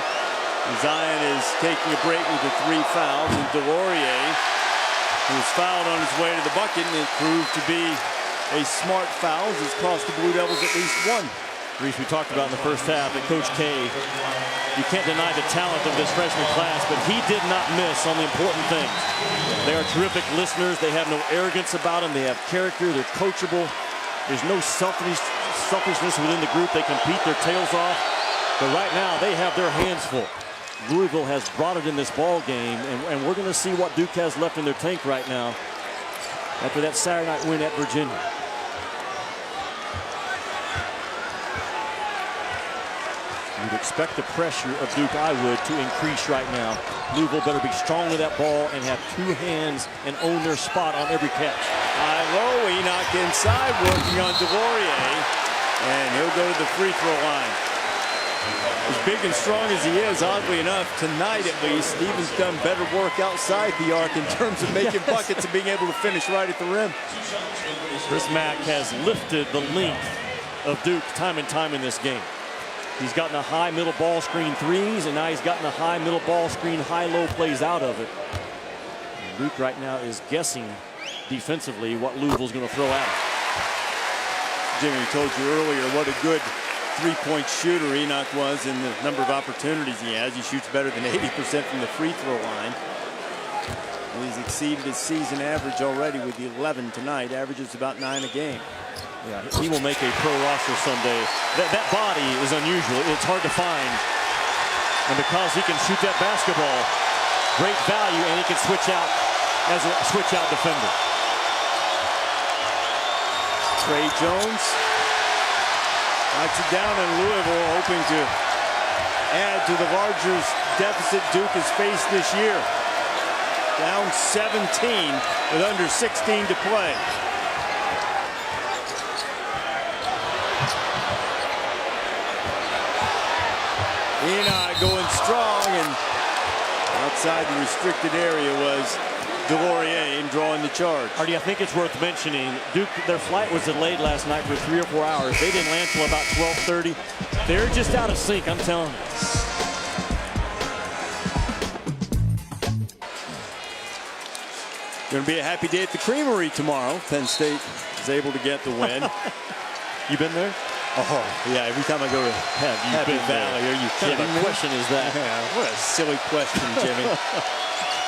Zion is taking a break with the 3 fouls, and Delorier, who was fouled on his way to the bucket, and it proved to be a smart foul, has cost the Blue Devils at least 1. Reese, we talked about in the first half that Coach K, you can't deny the talent of this freshman class, but he did not miss on the important things. They are terrific listeners. They have no arrogance about them. They have character. They're coachable. There's no selfishness within the group. They compete their tails off. But right now, they have their hands full. Louisville has brought it in this ball game, and we're going to see what Duke has left in their tank right now after that Saturday night win at Virginia. You'd expect the pressure of Duke, I would, to increase right now. Louisville better be strong with that ball and have 2 hands and own their spot on every catch. Low, Enoch inside, working on Delorier, and he'll go to the free throw line. As big and strong as he is, oddly enough, tonight at least, Stevens done better work outside the arc in terms of making buckets and being able to finish right at the rim. Chris Mack has lifted the length of Duke time and time in this game. He's gotten a high middle ball screen 3s, and now he's gotten a high middle ball screen high-low plays out of it. And Duke right now is guessing defensively what Louisville's going to throw at him. Jimmy told you earlier what a good three-point shooter Enoch was in the number of opportunities he has. He shoots better than 80% from the free throw line. And he's exceeded his season average already with the 11 tonight. Averages about 9 a game. Yeah, he will make a pro roster someday. That body is unusual. It's hard to find. And because he can shoot that basketball, great value, and he can switch out as a switch-out defender. Trey Jones knocks it down in Louisville, hoping to add to the larger deficit Duke has faced this year. Down 17 with under 16 to play. Enoch going strong, and outside the restricted area was Delorier drawing the charge. Artie, I think it's worth mentioning, Duke, their flight was delayed last night for 3 or 4 hours. They didn't land till about 12:30. They're just out of sync, I'm telling you. Going to be a happy day at the Creamery tomorrow. Penn State is able to get the win. You been there? Oh, yeah, every time I go to Happy Valley, are you kidding me? What question is that? Yeah, what a silly question, Jimmy.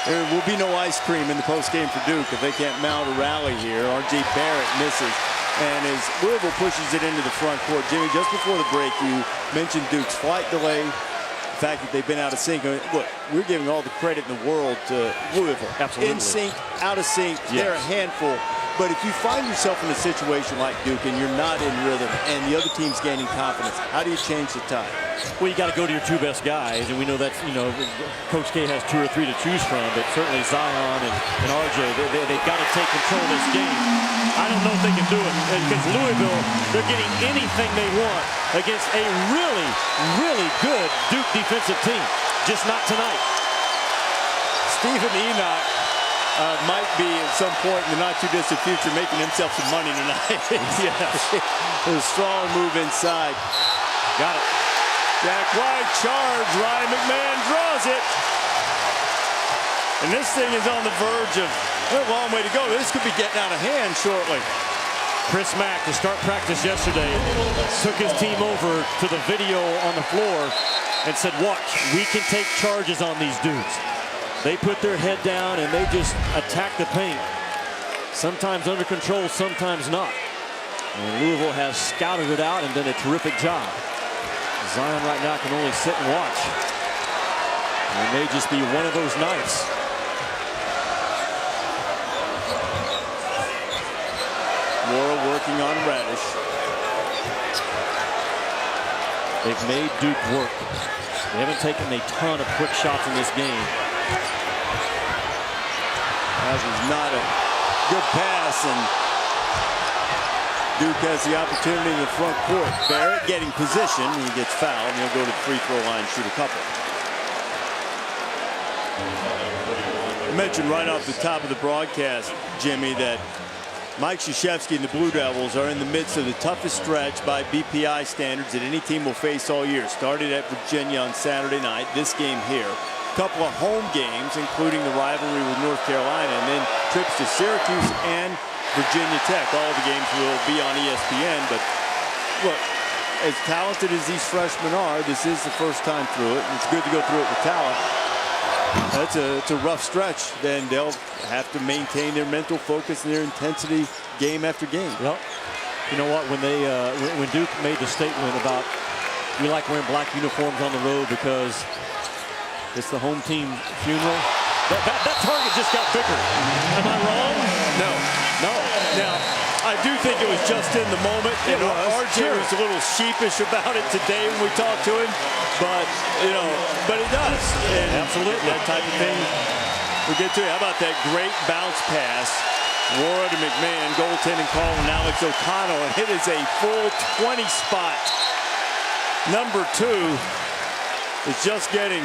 There will be no ice cream in the postgame for Duke if they can't mount a rally here. R.J. Barrett misses. And as Louisville pushes it into the front court, Jimmy, just before the break, you mentioned Duke's flight delay, the fact that they've been out of sync. Look, we're giving all the credit in the world to Louisville. Absolutely. In sync, out of sync, yes. They're a handful. But if you find yourself in a situation like Duke and you're not in rhythm and the other team's gaining confidence, how do you change the tide? Well, you got to go to your two best guys, and we know that, Coach K has 2 or 3 to choose from, but certainly Zion and RJ, they've got to take control of this game. I don't know if they can do it because Louisville, they're getting anything they want against a really, really good Duke defensive team. Just not tonight. Stephen Enoch might be at some point in the not-too-distant future making himself some money tonight. Yes. A strong move inside. Got it. Jack White charge. Ryan McMahon draws it. And this thing is on the verge of a long way to go. This could be getting out of hand shortly. Chris Mack, to start practice yesterday, took his team over to the video on the floor and said, watch, we can take charges on these dudes. They put their head down and they just attack the paint. Sometimes under control, sometimes not. And Louisville has scouted it out and done a terrific job. Zion right now can only sit and watch. And it may just be one of those nights. Mora working on Radish. They've made Duke work. They haven't taken a ton of quick shots in this game. That was not a good pass, and Duke has the opportunity in the front court. Barrett getting position. He gets fouled, and he'll go to the free throw line and shoot a couple. I mentioned right off the top of the broadcast, Jimmy, that Mike Krzyzewski and the Blue Devils are in the midst of the toughest stretch by BPI standards that any team will face all year. Started at Virginia on Saturday night, this game here. A couple of home games, including the rivalry with North Carolina, and then trips to Syracuse and Virginia Tech. All the games will be on ESPN, but look, as talented as these freshmen are, this is the first time through it, and it's good to go through it with talent. It's a rough stretch. Then they'll have to maintain their mental focus and their intensity game after game. Well, you know what? When Duke made the statement about we like wearing black uniforms on the road because it's the home team funeral, that target just got bigger. Am I wrong? No. Now, I do think it was just in the moment. RJ was a little sheepish about it today when we talked to him, but it does. And absolutely, that type of thing. We'll get to it. How about that great bounce pass? Wara to McMahon, goaltending call on Alex O'Connell, and it is a full 20 spot. Number 2 is just getting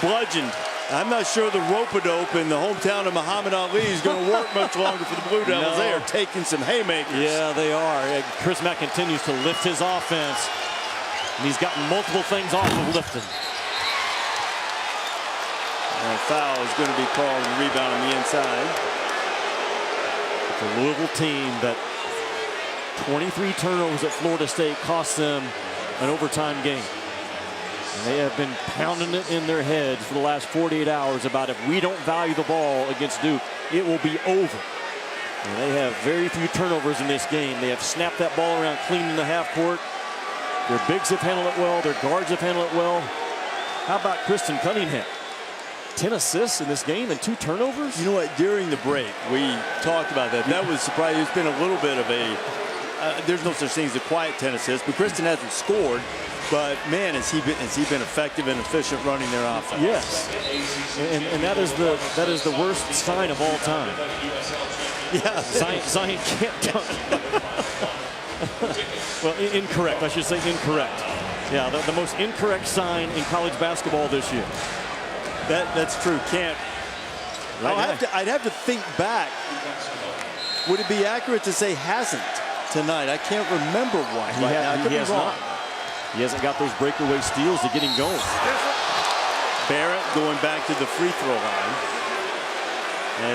bludgeoned. I'm not sure the rope-a-dope in the hometown of Muhammad Ali is going to work much longer for the Blue Devils. No. They are taking some haymakers. Yeah, they are. Chris Mack continues to lift his offense, and he's gotten multiple things off of lifting. And a foul is going to be called and rebound on the inside. It's a Louisville team that 23 turnovers at Florida State cost them an overtime game. And they have been pounding it in their heads for the last 48 hours about if we don't value the ball against Duke, it will be over. And they have very few turnovers in this game. They have snapped that ball around clean in the half court. Their bigs have handled it well. Their guards have handled it well. How about Kristen Cunningham? 10 assists in this game and 2 turnovers? You know what? During the break, we talked about that. That was surprising. It's been a little bit of a, there's no such thing as a quiet 10 assists, but Kristen hasn't scored. But man, has he been effective and efficient running their offense? Yes, and that is the worst sign of all time. Yeah, Zion can't dunk. Well, incorrect. I should say incorrect. Yeah, the most incorrect sign in college basketball this year. That's true. Can't. I'd have to think back. Would it be accurate to say hasn't tonight? I can't remember one. He has not. He hasn't got those breakaway steals to get him going. Barrett going back to the free throw line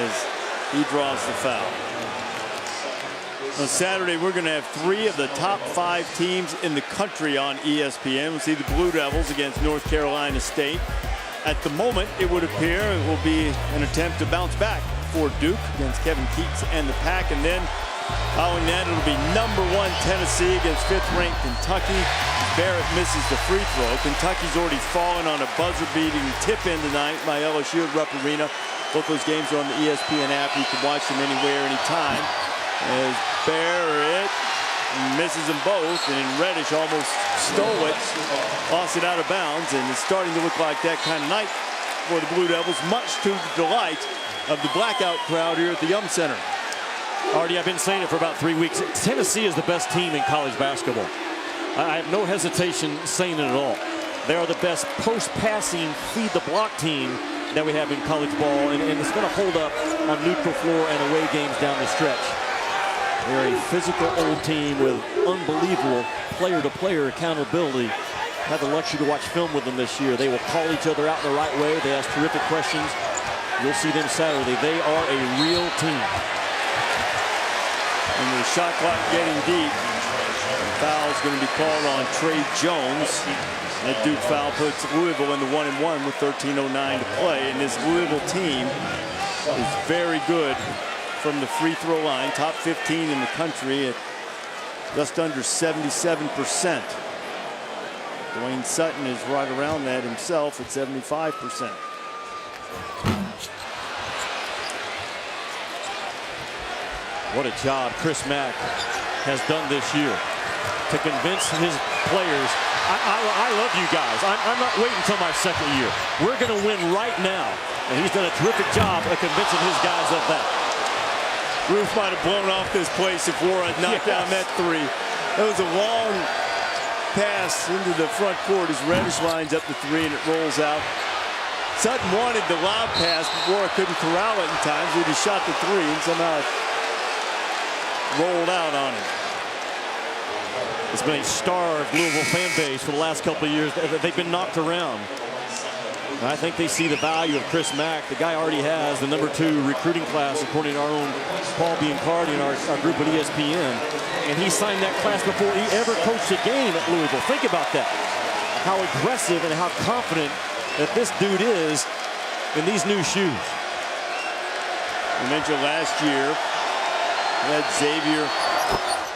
as he draws the foul. On Saturday, we're going to have 3 of the top 5 teams in the country on ESPN. We'll see the Blue Devils against North Carolina State. At the moment, it would appear it will be an attempt to bounce back for Duke against Kevin Keats and the Pack. And then following that, it'll be number 1 Tennessee against 5th-ranked Kentucky. Barrett misses the free throw. Kentucky's already fallen on a buzzer-beating tip-in tonight by LSU at Rupp Arena. Both those games are on the ESPN app. You can watch them anywhere, anytime. As Barrett misses them both, and Reddish almost stole it, lost it out of bounds, and it's starting to look like that kind of night for the Blue Devils, much to the delight of the blackout crowd here at the Yum Center. Artie, I've been saying it for about 3 weeks. Tennessee is the best team in college basketball. I have no hesitation saying it at all. They are the best post-passing, feed-the-block team that we have in college ball, and it's going to hold up on neutral floor and away games down the stretch. They're a physical old team with unbelievable player-to-player accountability. Had the luxury to watch film with them this year. They will call each other out in the right way. They ask terrific questions. You'll see them Saturday. They are a real team. And the shot clock getting deep. Foul's going to be called on Trey Jones. That Duke foul puts Louisville in the 1-1 with 13:09 to play. And this Louisville team is very good from the free throw line. Top 15 in the country at just under 77%. Dwayne Sutton is right around that himself at 75%. What a job Chris Mack has done this year to convince his players. I love you guys. I'm not waiting until my second year. We're going to win right now. And he's done a terrific job of convincing his guys of that. Roof might have blown off this place if Warren knocked down that three. That was a long pass into the front court as Reddish lines up the three and it rolls out. Sutton wanted the lob pass, but Warren couldn't corral it in time, so he just shot the three and somehow it rolled out on him. It's been a starved Louisville fan base for the last couple of years. They've been knocked around. And I think they see the value of Chris Mack. The guy already has the #2 recruiting class, according to our own Paul Biancardi and our group at ESPN. And he signed that class before he ever coached a game at Louisville. Think about that. How aggressive and how confident that this dude is in these new shoes. I mentioned last year, had Xavier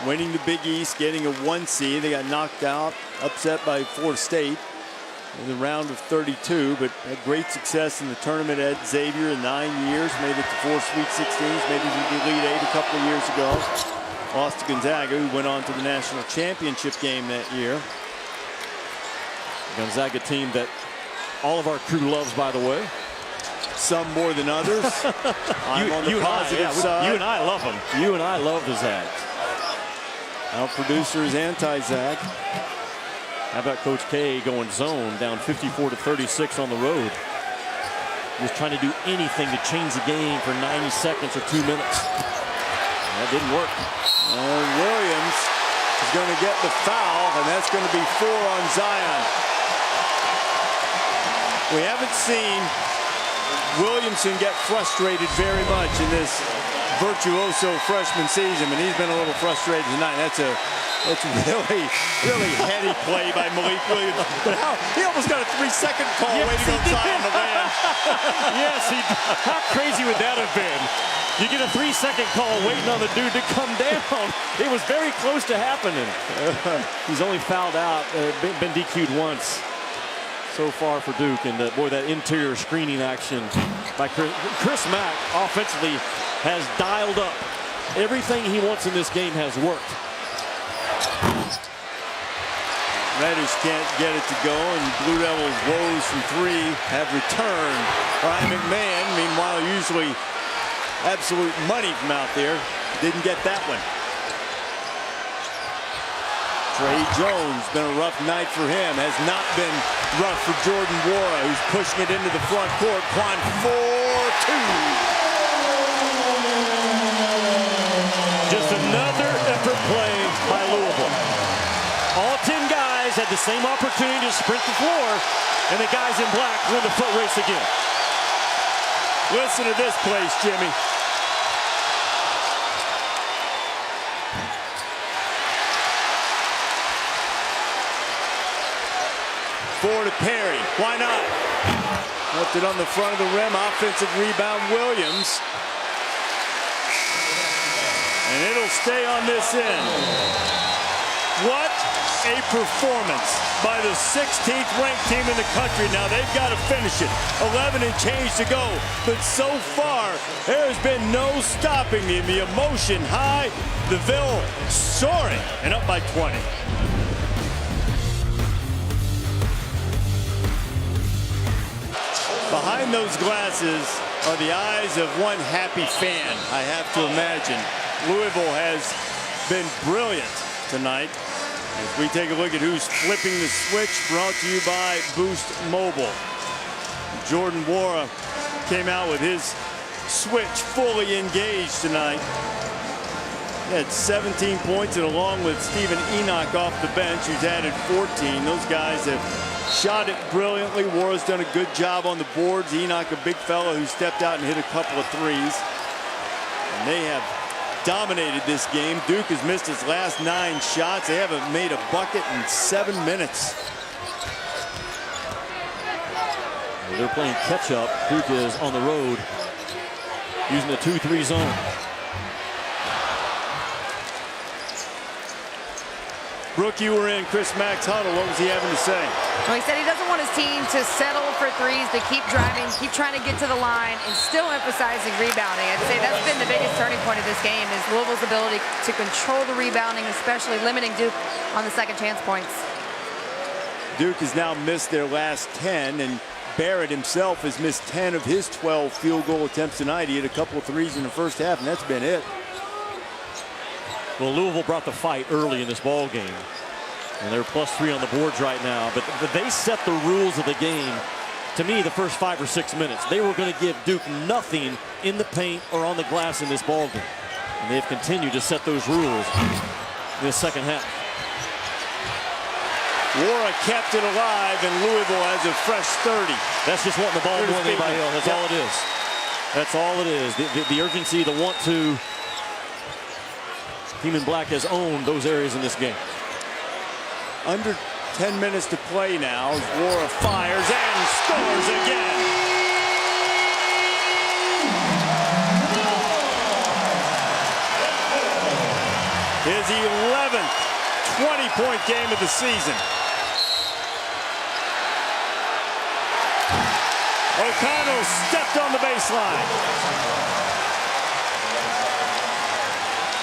winning the Big East, getting a 1 seed. They got knocked out, upset by Florida State in the round of 32, but had great success in the tournament at Xavier in 9 years. Made it to 4 Sweet 16s, made it to the Elite 8 a couple of years ago. Lost to Gonzaga, who went on to the national championship game that year. Gonzaga team that all of our crew loves, by the way. Some more than others. I'm on the positive side. You and I love them. You and I love the Zags. Our producer is anti-Zag. How about Coach K going zone down 54-36 on the road? Just trying to do anything to change the game for 90 seconds or 2 minutes. That didn't work. And Williams is going to get the foul, and that's going to be 4 on Zion. We haven't seen Williamson get frustrated very much in this virtuoso freshman season, and he's been a little frustrated tonight. That's really heady play by Malik Williams. But he almost got a 3-second call waiting on Zion to land. Yes, how crazy would that have been? You get a 3-second call waiting on the dude to come down. It was very close to happening. He's only fouled out, been DQ'd once so far for Duke, and boy, that interior screening action by Chris Mack offensively has dialed up. Everything he wants in this game has worked. Reddish can't get it to go, and Blue Devils' woes from 3 have returned. Ryan McMahon, meanwhile, usually absolute money from out there, didn't get that one. Trey Jones, been a rough night for him. Has not been rough for Jordan Wara, who's pushing it into the front court. Quan 4-2. Just another effort play by Louisville. All 10 guys had the same opportunity to sprint the floor, and the guys in black win the foot race again. Listen to this place, Jimmy. To Perry. Why not? Left it on the front of the rim. Offensive rebound, Williams. And it'll stay on this end. What a performance by the 16th ranked team in the country. Now they've got to finish it. 11 and change to go. But so far, there has been no stopping them. The emotion high, the Ville soaring and up by 20. Behind those glasses are the eyes of one happy fan, I have to imagine. Louisville has been brilliant tonight. As we take a look at who's flipping the switch, brought to you by Boost Mobile. Jordan Wara came out with his switch fully engaged tonight. He had 17 points, and along with Stephen Enoch off the bench, who's added 14. Those guys have shot it brilliantly. Wara's done a good job on the boards. Enoch, a big fellow who stepped out and hit a couple of threes. And they have dominated this game. Duke has missed his last 9 shots. They haven't made a bucket in 7 minutes. They're playing catch-up. Duke is on the road using the 2-3 zone. Brooke, you were in Chris Mack's huddle. What was he having to say? Well, he said he doesn't want his team to settle for threes, to keep driving, keep trying to get to the line, and still emphasizing rebounding. I'd say that's been the biggest turning point of this game is Louisville's ability to control the rebounding, especially limiting Duke on the second chance points. Duke has now missed their last 10, and Barrett himself has missed 10 of his 12 field goal attempts tonight. He hit a couple of threes in the first half, and that's been it. Well, Louisville brought the fight early in this ball game, and they're +3 on the boards right now. But they set the rules of the game. To me, the first 5 or 6 minutes, they were going to give Duke nothing in the paint or on the glass in this ball game, and they've continued to set those rules in the second half. Wara kept it alive, and Louisville has a fresh 30. That's just wanting the ball more than anybody else. That's all it is. That's all it is. The urgency, the want to. Team in black has owned those areas in this game. Under 10 minutes to play now. Wara fires and scores again. His 11th 20-point game of the season. O'Connell stepped on the baseline.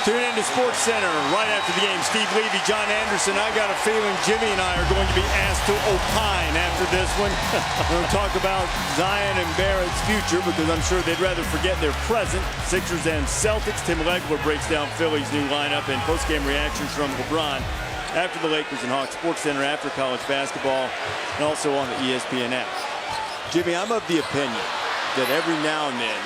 Tune into Sports Center right after the game. Steve Levy, John Anderson. I got a feeling Jimmy and I are going to be asked to opine after this one. We're going to talk about Zion and Barrett's future because I'm sure they'd rather forget their present. Sixers and Celtics. Tim Legler breaks down Philly's new lineup and post-game reactions from LeBron after the Lakers and Hawks. Sports Center after college basketball and also on the ESPN app. Jimmy, I'm of the opinion that every now and then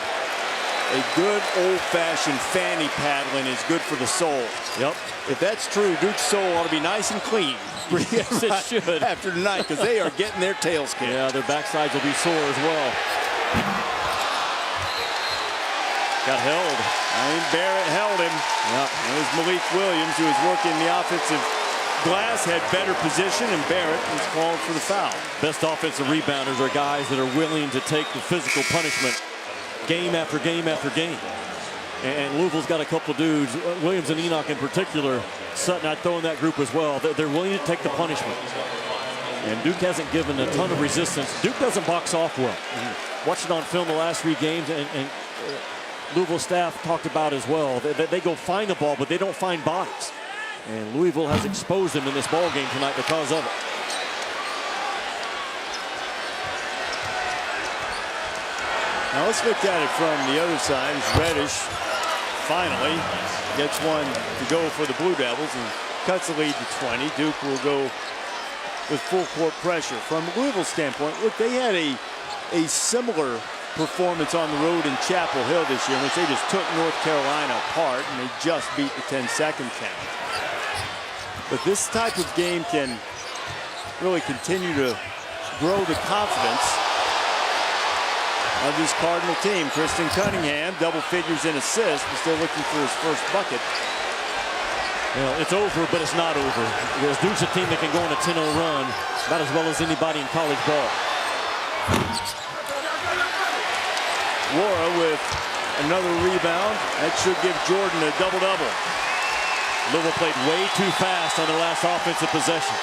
a good old-fashioned fanny paddling is good for the soul. Yep. If that's true, Duke's soul ought to be nice and clean. Yes, it should. After tonight, because they are getting their tails kicked. Yeah, their backsides will be sore as well. Got held. Barrett held him. Yep. It was Malik Williams who was working the offensive glass, had better position, and Barrett was called for the foul. Best offensive rebounders are guys that are willing to take the physical punishment game after game after game. And Louisville's got a couple of dudes, Williams and Enoch in particular. Sutton, I'd throw in that group as well. They're willing to take the punishment. And Duke hasn't given a ton of resistance. Duke doesn't box off well. Watched it on film the last 3 games, and Louisville staff talked about as well. They go find the ball, but they don't find bodies. And Louisville has exposed them in this ball game tonight because of it. Now let's look at it from the other side. Reddish finally gets one to go for the Blue Devils and cuts the lead to 20. Duke will go with full court pressure. From Louisville's standpoint, look, they had a similar performance on the road in Chapel Hill this year in which they just took North Carolina apart and they just beat the 10-second count. But this type of game can really continue to grow the confidence of this Cardinal team. Kristen Cunningham, double figures in assists, but still looking for his first bucket. Well, it's over, but it's not over. Because Duke's a team that can go on a 10-0 run about as well as anybody in college ball. Wara with another rebound. That should give Jordan a double-double. Louisville played way too fast on their last offensive possession.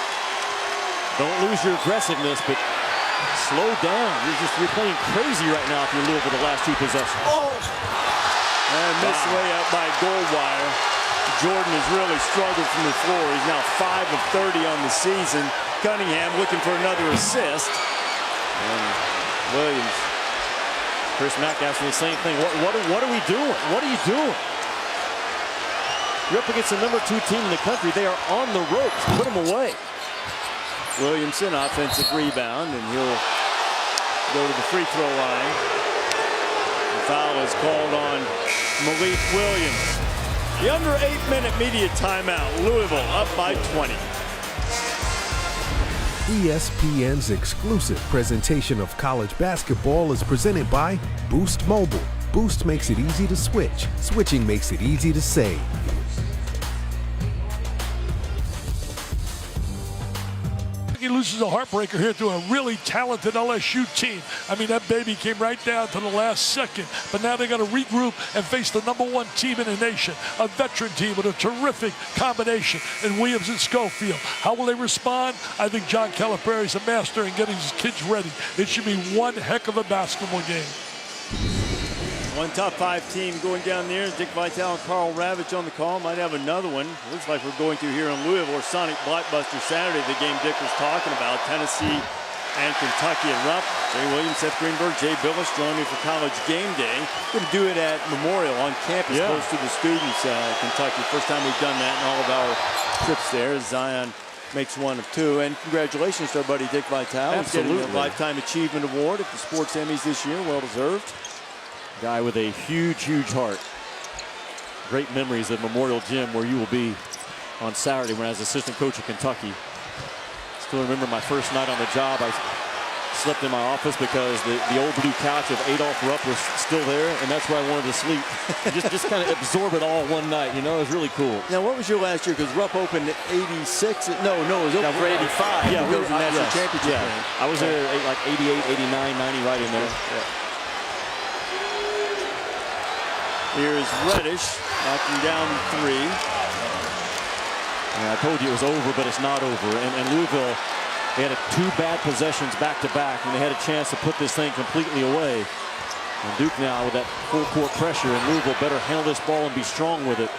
Don't lose your aggressiveness, but slow down. You're playing crazy right now if you're Louisville the last two possessions. And missed layup by Goldwire. Jordan has really struggled from the floor. He's now 5 of 30 on the season. Cunningham looking for another assist. And Williams. Chris Mack asking the same thing. What are we doing? What are you doing? You're up against the number 2 team in the country. They are on the ropes. Put them away. Williamson, offensive rebound, and he'll go to the free throw line. The foul is called on Malik Williams. The under 8-minute media timeout. Louisville up by 20. ESPN's exclusive presentation of college basketball is presented by Boost Mobile. Boost makes it easy to switch. Switching makes it easy to save. He loses a heartbreaker here to a really talented LSU team. I mean, that baby came right down to the last second. But now they got to regroup and face the #1 team in the nation, a veteran team with a terrific combination in Williams and Schofield. How will they respond? I think John Calipari is a master in getting his kids ready. It should be one heck of a basketball game. One top 5 team going down there. Dick Vitale and Carl Ravitch on the call. Might have another one. Looks like we're going to here in Louisville. Sonic Blockbuster Saturday, the game Dick was talking about. Tennessee and Kentucky at Rupp. Jay Williams, Seth Greenberg, Jay Billis joining me for College Game Day. We're going to do it at Memorial on campus, close to the students. Kentucky, first time we've done that in all of our trips there. Zion makes 1 of 2. And congratulations to our buddy Dick Vitale. Absolutely. Getting a Lifetime Achievement Award at the Sports Emmys this year. Well deserved. Guy with a huge, huge heart. Great memories at Memorial Gym where you will be on Saturday when I was assistant coach at Kentucky. Still remember my first night on the job. I slept in my office because the old blue couch of Adolph Rupp was still there, and that's where I wanted to sleep. just kind of absorb it all one night, you know. It was really cool. Now, what was your last year? Because Rupp opened at 86. No, it was open for 85. Yeah, we were the national championship. Yeah. I was there like 88, 89, 90, right in there. Yeah. Here's Reddish knocking down 3. Yeah, I told you it was over, but it's not over. And Louisville, they had 2 bad possessions back-to-back, and they had a chance to put this thing completely away. And Duke now with that full-court pressure, and Louisville better handle this ball and be strong with it.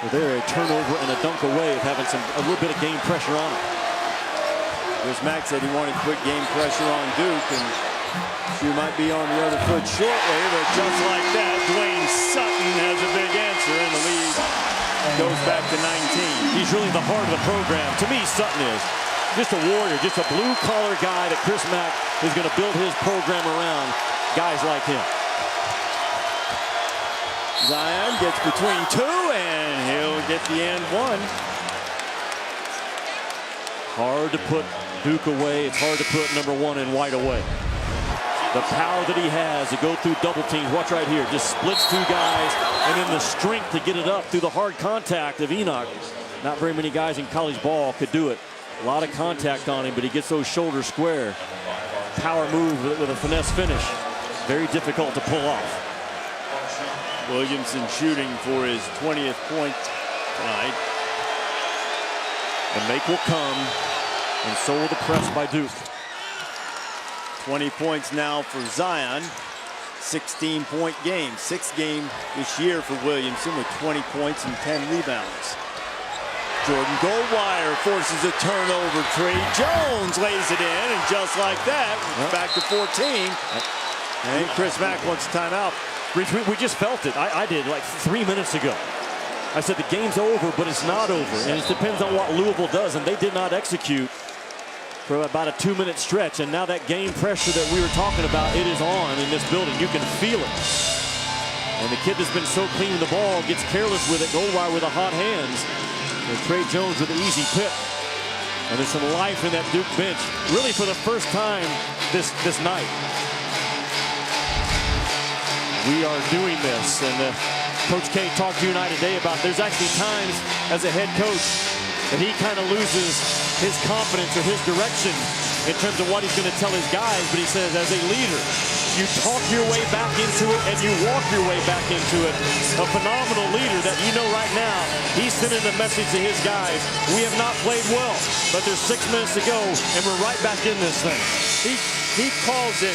So they're a turnover and a dunk away of having a little bit of game pressure on it. Chris Mack said he wanted to put game pressure on Duke, and she might be on the other foot shortly, but just like that, Dwayne Sutton has a big answer, and the lead goes back to 19. He's really the heart of the program. To me, Sutton is just a warrior, just a blue-collar guy that Chris Mack is going to build his program around guys like him. Zion gets between 2, and he'll get the and 1. Hard to put Duke away. It's hard to put #1 in White away. The power that he has to go through double teams. Watch right here. Just splits 2 guys, and then the strength to get it up through the hard contact of Enoch. Not very many guys in college ball could do it. A lot of contact on him, but he gets those shoulders square. Power move with a finesse finish. Very difficult to pull off. Williamson shooting for his 20th point tonight. The make will come, and so will the press by Duke. 20 points now for Zion. 16-point game. 6th game this year for Williamson with 20 points and 10 rebounds. Jordan Goldwire forces a turnover 3. Jones lays it in, and just like that, back to 14. And Chris Mack wants a timeout. We just felt it. I did like 3 minutes ago. I said the game's over, but it's not over. And it depends on what Louisville does, and they did not execute for about a 2-minute stretch. And now that game pressure that we were talking about, it is on in this building. You can feel it. And the kid that's been so clean with the ball gets careless with it. Goldwire with the hot hands. And Trey Jones with the easy pick. And there's some life in that Duke bench, really for the first time this night. We are doing this. And Coach K talked to you and I today about there's actually times as a head coach that he kind of loses his confidence or his direction in terms of what he's going to tell his guys. But he says as a leader, You talk your way back into it, and you walk your way back into it. A phenomenal leader that you know right now, he's sending a message to his guys. We have not played well, but there's 6 minutes to go, and we're right back in this thing. He calls it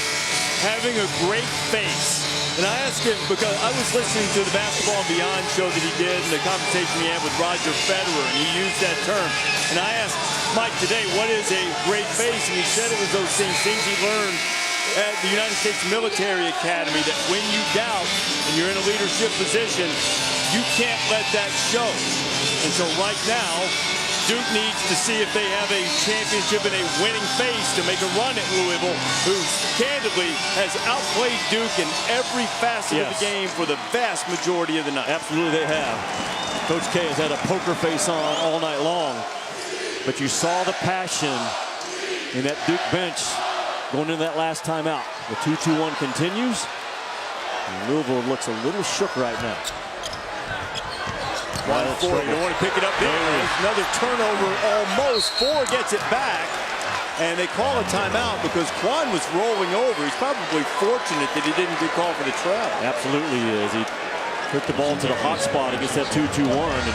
having a great face. And I asked him, because I was listening to the Basketball and Beyond show that he did and the conversation he had with Roger Federer, and he used that term. And I asked Mike today, what is a great face? And he said it was those things he learned at the United States Military Academy, that when you doubt and you're in a leadership position, you can't let that show. And so right now, Duke needs to see if they have a championship and a winning face to make a run at Louisville, who candidly has outplayed Duke in every facet of the game for the vast majority of the night. Absolutely they have. Coach K has had a poker face on all night long, but you saw the passion in that Duke bench going into that last timeout. The 2-2-1 continues. And Louisville looks a little shook right now. 1-4, you don't want to pick it up there. Another turnover almost. Ford gets it back, and they call a timeout because Quan was rolling over. He's probably fortunate that he didn't get called for the travel. Absolutely is. He took the ball to the hot spot against that 2-2-1, and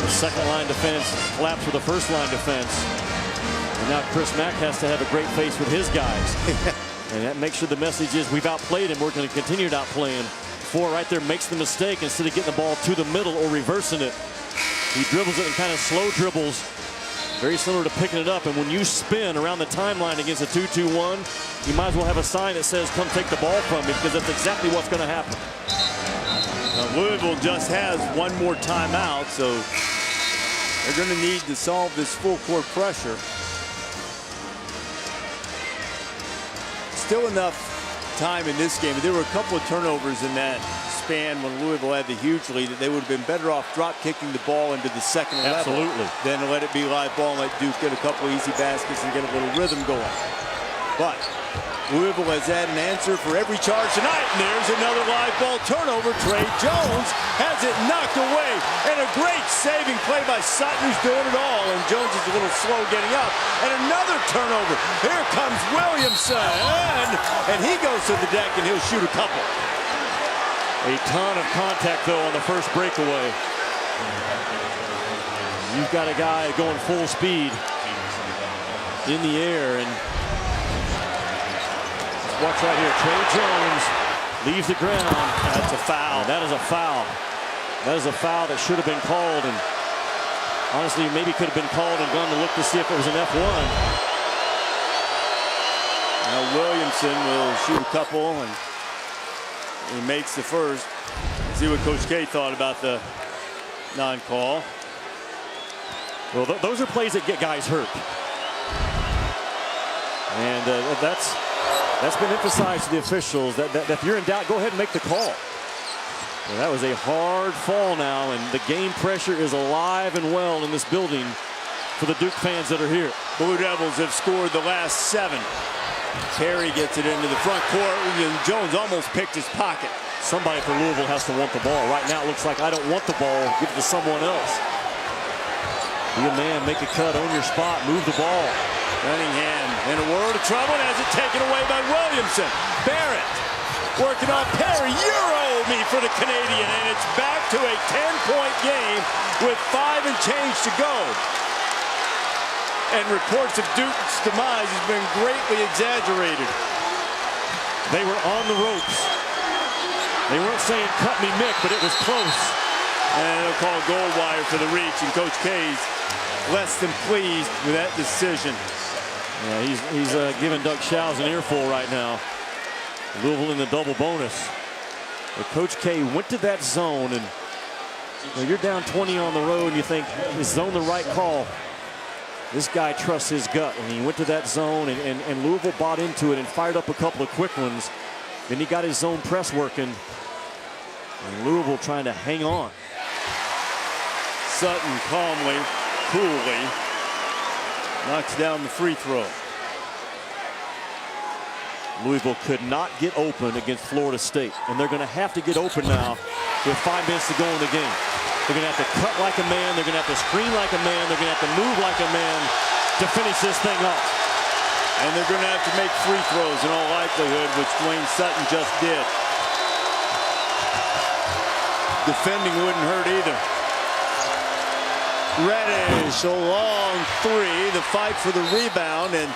the second line defense collapsed with the first line defense. And now Chris Mack has to have a great face with his guys. And that makes sure the message is we've outplayed him. We're going to continue to outplay him. Ford right there makes the mistake. Instead of getting the ball to the middle or reversing it, he dribbles it in kind of slow dribbles, very similar to picking it up. And when you spin around the timeline against a 2-2-1, you might as well have a sign that says come take the ball from me, because that's exactly what's going to happen. Now, Louisville just has one more timeout, so they're going to need to solve this full court pressure. Still enough time in this game. There were a couple of turnovers in that span when Louisville had the huge lead that they would have been better off drop kicking the ball into the second level than to let it be live ball and let Duke get a couple easy baskets and get a little rhythm going. But Louisville has had an answer for every charge tonight, and there's another live ball turnover. Trey Jones has it knocked away, and a great saving play by Sutton, who's doing it all, and Jones is a little slow getting up, and another turnover. Here comes Williamson, and he goes to the deck, and he'll shoot a couple. A ton of contact, though, on the first breakaway. You've got a guy going full speed in the air, and watch right here. Trey Jones leaves the ground. That's a foul. That is a foul. That is a foul that should have been called, and honestly, maybe could have been called and gone to look to see if it was an F1. Now Williamson will shoot a couple, and he makes the first. See what Coach K thought about the non-call. Well, those are plays that get guys hurt, and that's been emphasized to the officials, that if you're in doubt, go ahead and make the call. Well, that was a hard fall now, and the game pressure is alive and well in this building for the Duke fans that are here. Blue Devils have scored the last 7. Terry gets it into the front court, and Jones almost picked his pocket. Somebody for Louisville has to want the ball. Right now it looks like I don't want the ball, give it to someone else. Be a man, make a cut, own your spot, move the ball. Cunningham in a world of trouble and has it taken away by Williamson. Barrett working on Perry. Euro me for the Canadian, and it's back to a 10-point game with 5 and change to go. And reports of Duke's demise has been greatly exaggerated. They were on the ropes. They weren't saying cut me Mick, but it was close. And they'll call goal wire for the reach, and Coach K's less than pleased with that decision. Yeah, he's giving Doug Shows an earful right now. Louisville in the double bonus. But Coach K went to that zone, and you're down 20 on the road, and you think, is zone the right call? This guy trusts his gut, and he went to that zone, and Louisville bought into it and fired up a couple of quick ones. Then he got his zone press working, and Louisville trying to hang on. Sutton calmly, coolly knocks down the free throw. Louisville could not get open against Florida State, and they're going to have to get open now with 5 minutes to go in the game. They're going to have to cut like a man. They're going to have to screen like a man. They're going to have to move like a man to finish this thing off. And they're going to have to make free throws in all likelihood, which Dwayne Sutton just did. Defending wouldn't hurt either. Reddish, a long three. The fight for the rebound, and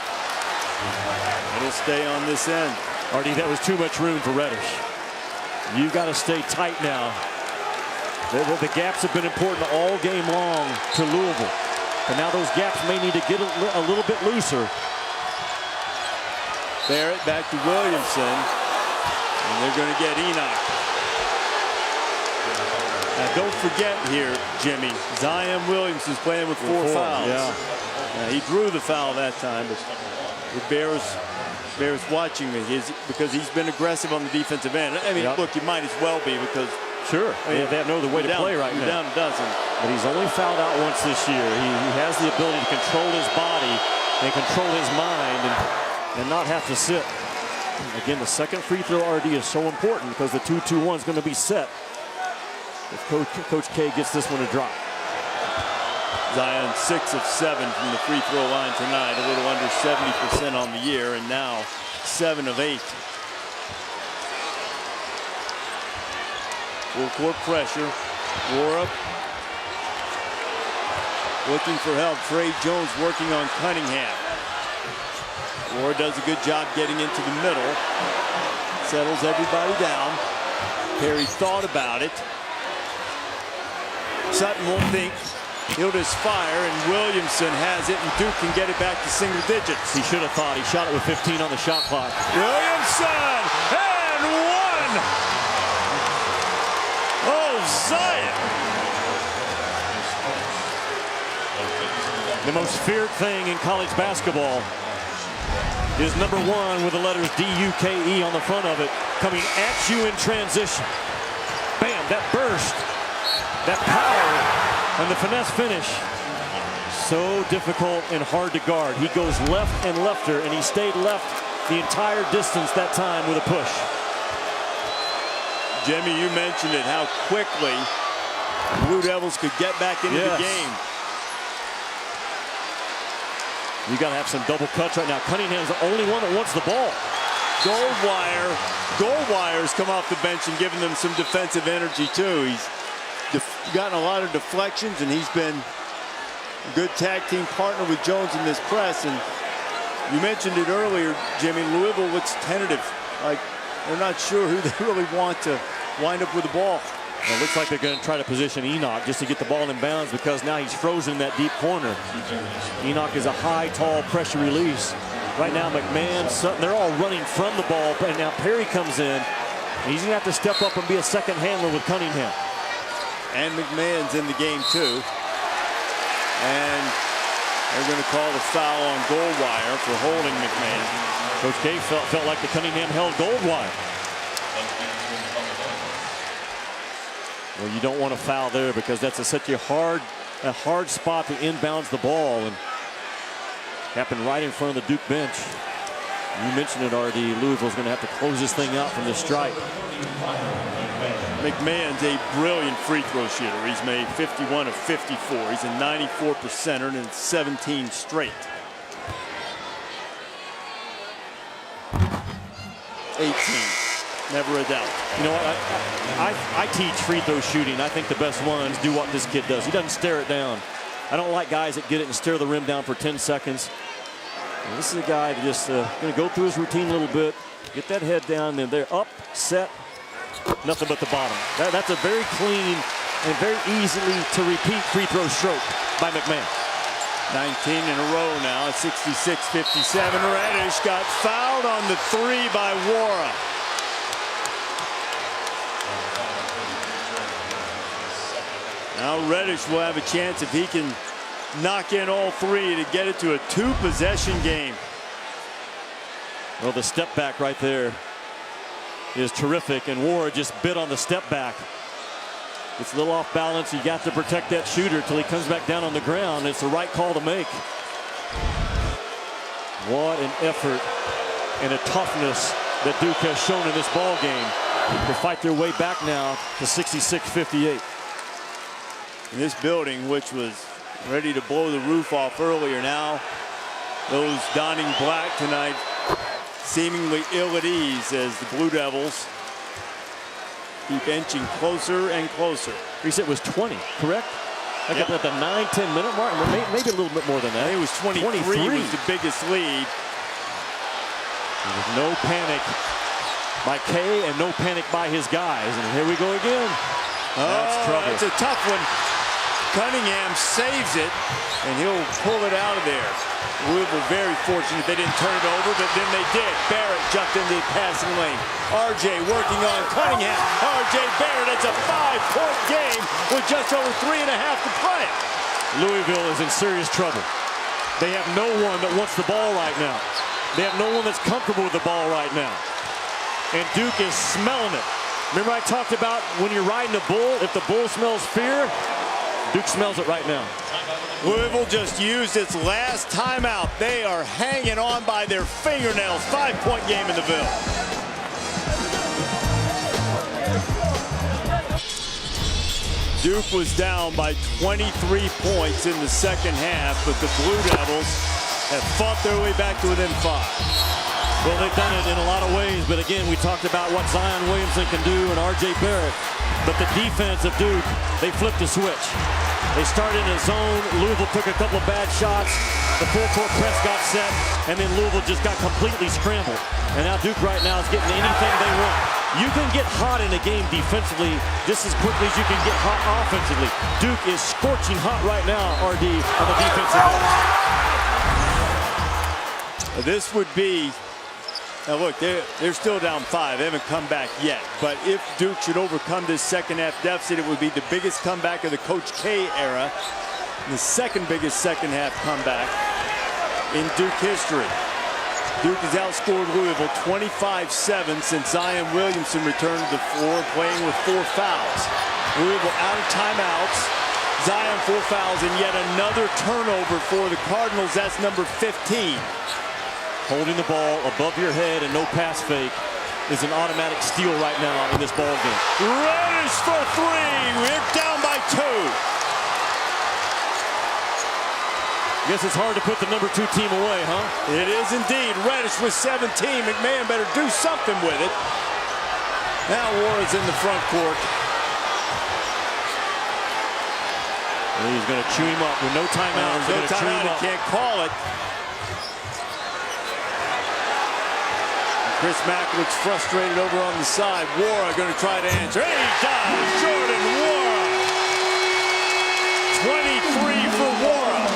it'll stay on this end. Artie, that was too much room for Reddish. You've got to stay tight now. The gaps have been important all game long to Louisville. But now those gaps may need to get a little bit looser. Barrett back to Williamson. And they're going to get Enoch. Now don't forget here, Jimmy, Zion Williamson's playing with four fouls. Yeah. He drew the foul that time, but it bears watching me because he's been aggressive on the defensive end. I mean, look, you might as well be because sure, they have no other way to play right now. You're down a dozen. But he's only fouled out once this year. He has the ability to control his body and control his mind and not have to sit. Again, the second free throw RD is so important because the 2-2-1 is going to be set if Coach K gets this one to drop. Zion 6 of 7 from the free throw line tonight, a little under 70% on the year, and now 7 of 8. Full court pressure. Wara looking for help. Trey Jones working on Cunningham. Wara does a good job getting into the middle. Settles everybody down. Perry thought about it. Sutton won't think. He'll just fire, and Williamson has it, and Duke can get it back to single digits. He should have thought. He shot it with 15 on the shot clock. Williamson, and one! Oh, Zion! The most feared thing in college basketball is number 1 with the letters D-U-K-E on the front of it, coming at you in transition. Bam, that burst, that power, and the finesse finish. So difficult and hard to guard. He goes left and lefter, and he stayed left the entire distance that time with a push. Jimmy, you mentioned it, how quickly the Blue Devils could get back into the game. You got to have some double cuts right now. Cunningham's the only one that wants the ball. Goldwire's come off the bench and given them some defensive energy too. He's gotten a lot of deflections, and he's been a good tag team partner with Jones in this press. And you mentioned it earlier, Jimmy, Louisville looks tentative. Like they're not sure who they really want to wind up with the ball. Well, it looks like they're going to try to position Enoch just to get the ball in bounds because now he's frozen in that deep corner. Enoch is a high, tall pressure release. Right now, McMahon, Sutton, they're all running from the ball, and now Perry comes in. And he's going to have to step up and be a second handler with Cunningham. And McMahon's in the game too. And they're going to call the foul on Goldwire for holding McMahon. Coach K felt like the Cunningham held Goldwire. Well, you don't want to foul there because that's such a hard spot to inbounds the ball, and happened right in front of the Duke bench. You mentioned it, RD. Louisville's going to have to close this thing out from the stripe. McMahon's a brilliant free throw shooter. He's made 51 of 54. He's a 94%er, and it's 17 straight. 18. Never a doubt. You know what? I teach free throw shooting. I think the best ones do what this kid does. He doesn't stare it down. I don't like guys that get it and stare the rim down for 10 seconds. And this is a guy that just going to go through his routine a little bit, get that head down, and they're up, set, nothing but the bottom. That's a very clean and very easily to repeat free throw stroke by McMahon. 19 in a row now, 66-57. Reddish got fouled on the three by Wara. Now Reddish will have a chance if he can knock in all three to get it to a 2-possession game. Well, the step back right there is terrific, and Wara just bit on the step back. It's a little off balance. You got to protect that shooter till he comes back down on the ground. It's the right call to make. What an effort and a toughness that Duke has shown in this ball game to fight their way back now to 66-58. This building, which was ready to blow the roof off earlier, now Those donning black tonight seemingly ill at ease as the Blue Devils keep inching closer and closer. Reese, it was 20, correct? I got at the 9-10 minute mark, maybe a little bit more than that. I think it was 23 was the biggest lead. There was no panic by Kay and no panic by his guys. And here we go again. That's trouble. That's a tough one. Cunningham saves it, and he'll pull it out of there. Louisville very fortunate they didn't turn it over, but then they did. Barrett jumped into the passing lane. RJ working on Cunningham. RJ Barrett, it's a 5-point game with just over 3.5 to play. Louisville is in serious trouble. They have no one that wants the ball right now. They have no one that's comfortable with the ball right now. And Duke is smelling it. Remember I talked about when you're riding a bull, if the bull smells fear, Duke smells it right now. Louisville just used its last timeout. They are hanging on by their fingernails. 5-point game in the Ville. Duke was down by 23 points in the second half, but the Blue Devils have fought their way back to within 5. Well, they've done it in a lot of ways, but again, we talked about what Zion Williamson can do and RJ Barrett. But the defense of Duke, they flipped a switch. They started in a zone. Louisville took a couple of bad shots. The full court press got set, and then Louisville just got completely scrambled. And now Duke right now is getting anything they want. You can get hot in a game defensively just as quickly as you can get hot offensively. Duke is scorching hot right now, RD, on the defensive end. This would be, now look, they're still down 5. They haven't come back yet. But if Duke should overcome this second half deficit, it would be the biggest comeback of the Coach K era. And the second biggest second half comeback in Duke history. Duke has outscored Louisville 25-7 since Zion Williamson returned to the floor playing with 4 fouls. Louisville out of timeouts. Zion 4 fouls and yet another turnover for the Cardinals. That's number 15. Holding the ball above your head and no pass fake is an automatic steal right now in this ball game. Reddish for 3. We're down by 2. Guess it's hard to put the number 2 team away, huh? It is indeed. Reddish with 17. McMahon better do something with it. Now Warren's in the front court. And he's going to chew him up with no timeout. No timeout. He can't call it. Chris Mack looks frustrated over on the side. Wara going to try to answer. He does. Jordan Wara. 23 for Wara.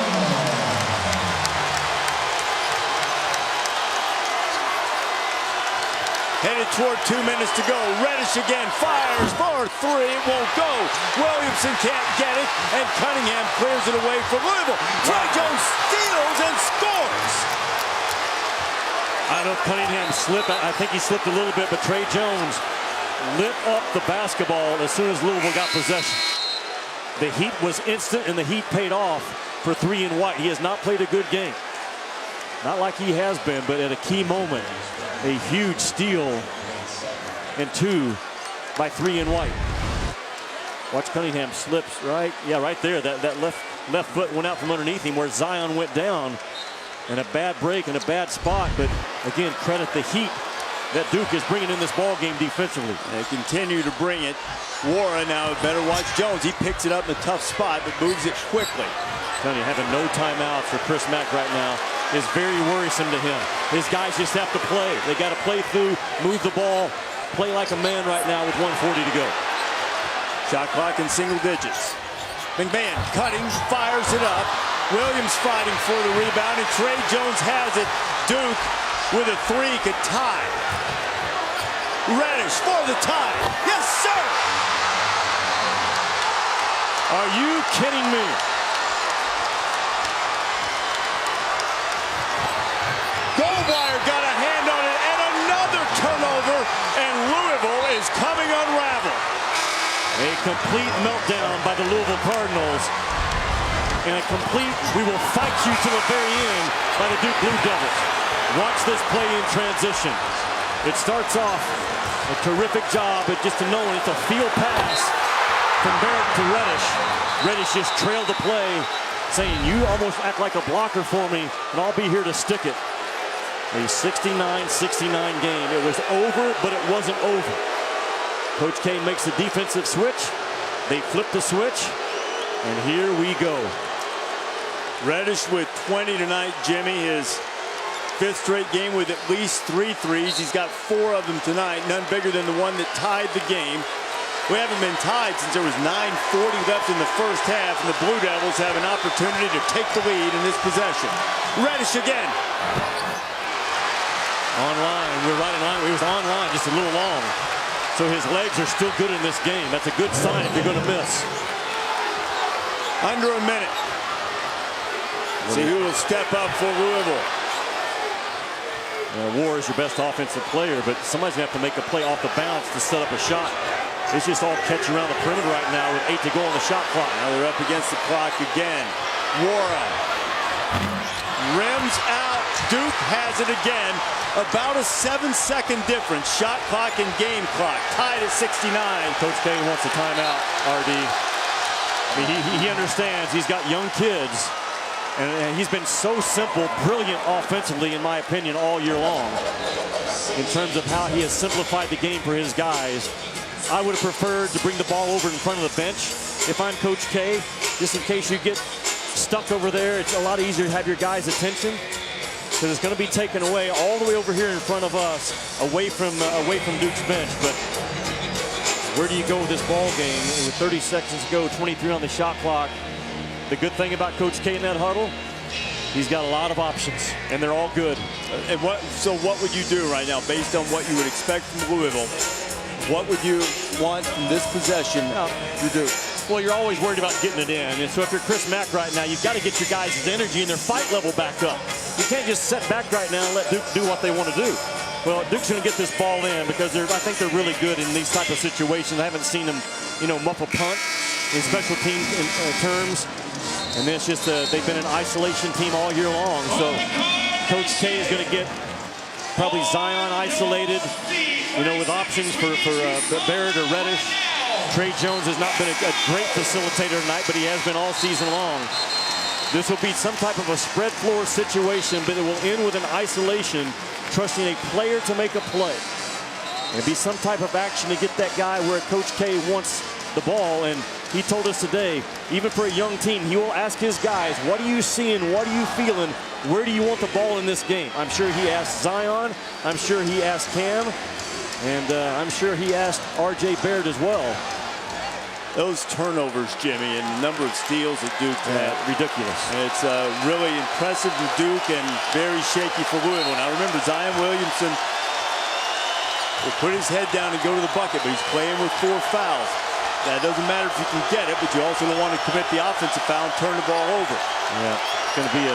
Headed toward 2 minutes to go. Reddish again fires for 3. It won't go. Williamson can't get it, and Cunningham clears it away for Louisville. Trey Jones steals and scores. I don't know if Cunningham slipped. I think he slipped a little bit, but Trey Jones lit up the basketball as soon as Louisville got possession. The heat was instant, and the heat paid off for 3 and White. He has not played a good game. Not like he has been, but at a key moment, a huge steal and 2 by 3 and White. Watch Cunningham slips right. Yeah, right there. That left foot went out from underneath him where Zion went down. And a bad break and a bad spot, but again, credit the heat that Duke is bringing in this ball game defensively. They continue to bring it. Wara now better watch Jones. He picks it up in a tough spot, but moves it quickly. Tony having no timeouts for Chris Mack right now is very worrisome to him. His guys just have to play. They got to play through, move the ball, play like a man right now with 1:40 to go. Shot clock in single digits. McMahon cutting, fires it up. Williams fighting for the rebound, and Trey Jones has it. Duke with a 3 could tie. Reddish for the tie. Yes, sir! Are you kidding me? Goldwire got a hand on it, and another turnover, and Louisville is coming unraveled. A complete meltdown by the Louisville Cardinals. And a complete, we will fight you to the very end by the Duke Blue Devils. Watch this play in transition. It starts off a terrific job, but just to know it's a field pass from Barrett to Reddish. Reddish just trailed the play, saying, you almost act like a blocker for me, and I'll be here to stick it. A 69-69 game. It was over, but it wasn't over. Coach K makes the defensive switch. They flip the switch, and here we go. Reddish with 20 tonight, Jimmy. His 5th straight game with at least 3 threes. He's got 4 of them tonight, none bigger than the one that tied the game. We haven't been tied since there was 9:40 left in the first half, and the Blue Devils have an opportunity to take the lead in this possession. Reddish again. Online, we're right in line. He was online just a little long. So his legs are still good in this game. That's a good sign if you're going to miss. Under a minute. See who will step up for Louisville. War is your best offensive player, but somebody's going to have to make a play off the bounce to set up a shot. It's just all catch around the perimeter right now with 8 to go on the shot clock. Now they're up against the clock again. Wara rims out. Duke has it again. About a 7-second difference. Shot clock and game clock tied at 69. Coach K wants a timeout, RD. I mean, he understands he's got young kids, and he's been so simple, brilliant offensively, in my opinion, all year long. In terms of how he has simplified the game for his guys, I would have preferred to bring the ball over in front of the bench if I'm Coach K, just in case you get stuck over there. It's a lot easier to have your guys' attention, because it's going to be taken away all the way over here in front of us, away from Duke's bench. But where do you go with this ball game? With 30 seconds to go, 23 on the shot clock. The good thing about Coach K in that huddle, he's got a lot of options, and they're all good. And so what would you do right now, based on what you would expect from Louisville? What would you want in this possession to do? Well, you're always worried about getting it in. And so if you're Chris Mack right now, you've got to get your guys' energy and their fight level back up. You can't just sit back right now and let Duke do what they want to do. Well, Duke's going to get this ball in because I think they're really good in these type of situations. I haven't seen them, muff a punt in special team terms. And then it's just they've been an isolation team all year long. So Coach K is going to get probably Zion isolated, with options for Barrett or Reddish. Trey Jones has not been a great facilitator tonight, but he has been all season long. This will be some type of a spread floor situation, but it will end with an isolation, trusting a player to make a play. It'll be some type of action to get that guy where Coach K wants the ball, and he told us today, even for a young team, he will ask his guys, what are you seeing, what are you feeling, where do you want the ball in this game? I'm sure he asked Zion, I'm sure he asked Cam, and I'm sure he asked R.J. Barrett as well. Those turnovers, Jimmy, and the number of steals that Duke had. Ridiculous. And it's really impressive for Duke and very shaky for Louisville. Now remember, Zion Williamson will put his head down and go to the bucket, but he's playing with 4 fouls. That doesn't matter if you can get it, but you also don't want to commit the offensive foul and turn the ball over. Yeah, it's going to be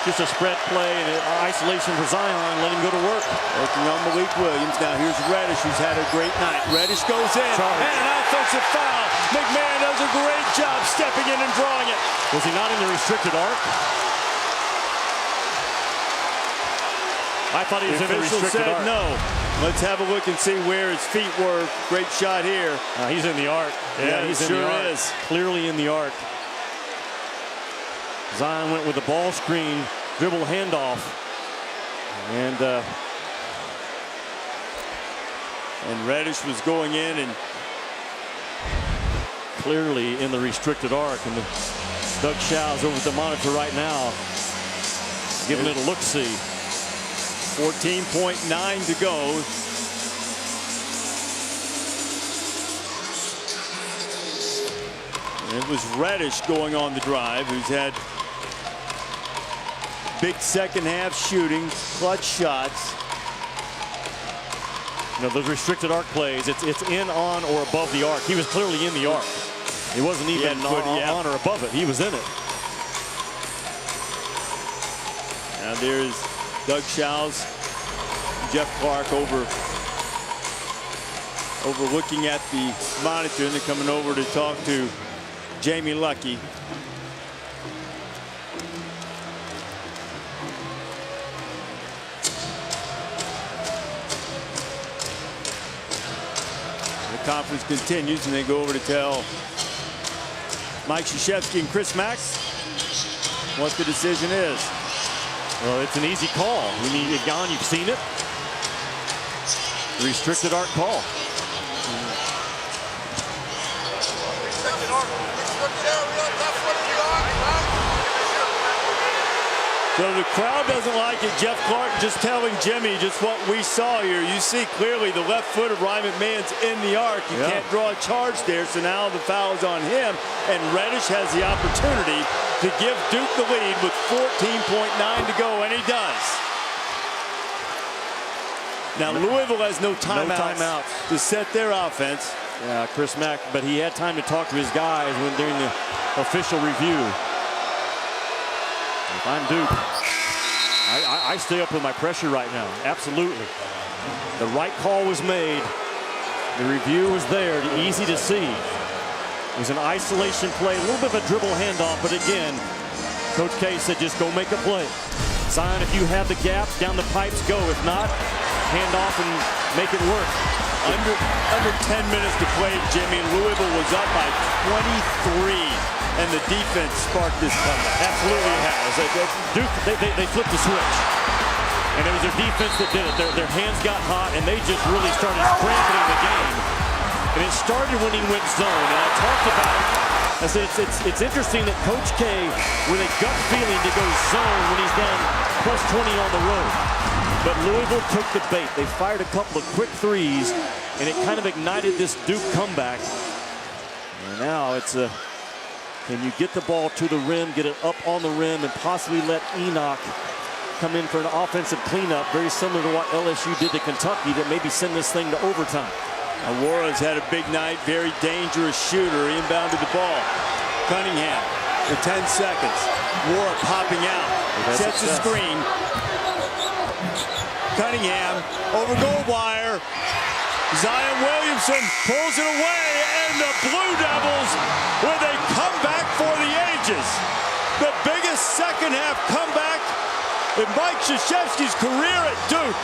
just a spread play and an isolation for Zion. Let him go to work. Working on Malik Williams. Now here's Reddish, who's had a great night. Reddish goes in, and an offensive foul. McMahon does a great job stepping in and drawing it. Was he not in the restricted arc? I thought he was in the restricted arc. No. Let's have a look and see where his feet were. Great shot here. He's in the arc. Yeah, he's sure in the arc. is. Clearly in the arc. Zion went with the ball screen, dribble handoff, and Reddish was going in and clearly in the restricted arc. And Doug Shaw's over at the monitor right now, giving it a look-see. 14.9 to go. And it was Reddish going on the drive, who's had big second half shooting, clutch shots. Those restricted arc plays, it's in, on, or above the arc. He was clearly in the arc. It wasn't even on or above it. He was in it. Now there's Doug Shaw's, Jeff Clark overlooking at the monitor, and they're coming over to talk to Jamie Luckey. The conference continues, and they go over to tell Mike Krzyzewski and Chris Mack what the decision is. Well, it's an easy call. We need it gone. You've seen it. Restricted arc call. So the crowd doesn't like it. Jeff Clark just telling Jimmy just what we saw here. You see clearly the left foot of Ryan McMahon's in the arc. You can't draw a charge there, so now the foul's on him. And Reddish has the opportunity to give Duke the lead with 14.9 to go, and he does. Now Louisville has no timeouts to set their offense. Yeah, Chris Mack, but he had time to talk to his guys when during the official review. If I'm Duke, I stay up with my pressure right now. Absolutely. The right call was made. The review was there, easy to see. It was an isolation play, a little bit of a dribble handoff, but again, Coach K said just go make a play. Zion, if you have the gaps, down the pipes, go. If not, hand off and make it work. Under 10 minutes to play, Jimmy. Louisville was up by 23, and the defense sparked this comeback. Absolutely has. Duke, they flipped the switch. And it was their defense that did it. Their hands got hot, and they just really started cramping the game. And it started when he went zone. And I talked about it. I said it's interesting that Coach K, with a gut feeling to go zone when he's down plus 20 on the road. But Louisville took the bait. They fired a couple of quick threes, and it kind of ignited this Duke comeback. And now it's a, can you get the ball to the rim, get it up on the rim, and possibly let Enoch come in for an offensive cleanup, very similar to what LSU did to Kentucky, that maybe send this thing to overtime. Awora's had a big night, very dangerous shooter, inbounded the ball. Cunningham for 10 seconds. Awora popping out, sets a screen. Cunningham over goal wire. Zion Williamson pulls it away, and the Blue Devils with a comeback for the ages. The biggest second half comeback in Mike Krzyzewski's career at Duke.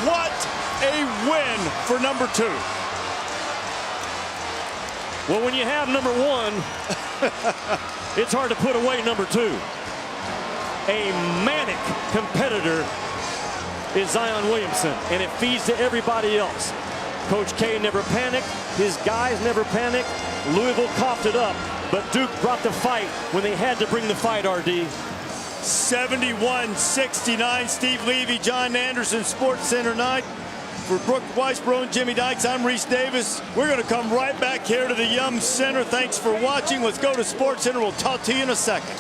What a win for number 2. Well, when you have number 1, it's hard to put away number 2. A manic competitor is Zion Williamson, and it feeds to everybody else. Coach K never panicked. His guys never panicked. Louisville coughed it up, but Duke brought the fight when they had to bring the fight, RD. 71-69, Steve Levy, John Anderson, Sports Center night. For Brooke Weisbrod and Jimmy Dykes, I'm Reese Davis. We're going to come right back here to the Yum Center. Thanks for watching. Let's go to Sports Center. We'll talk to you in a second.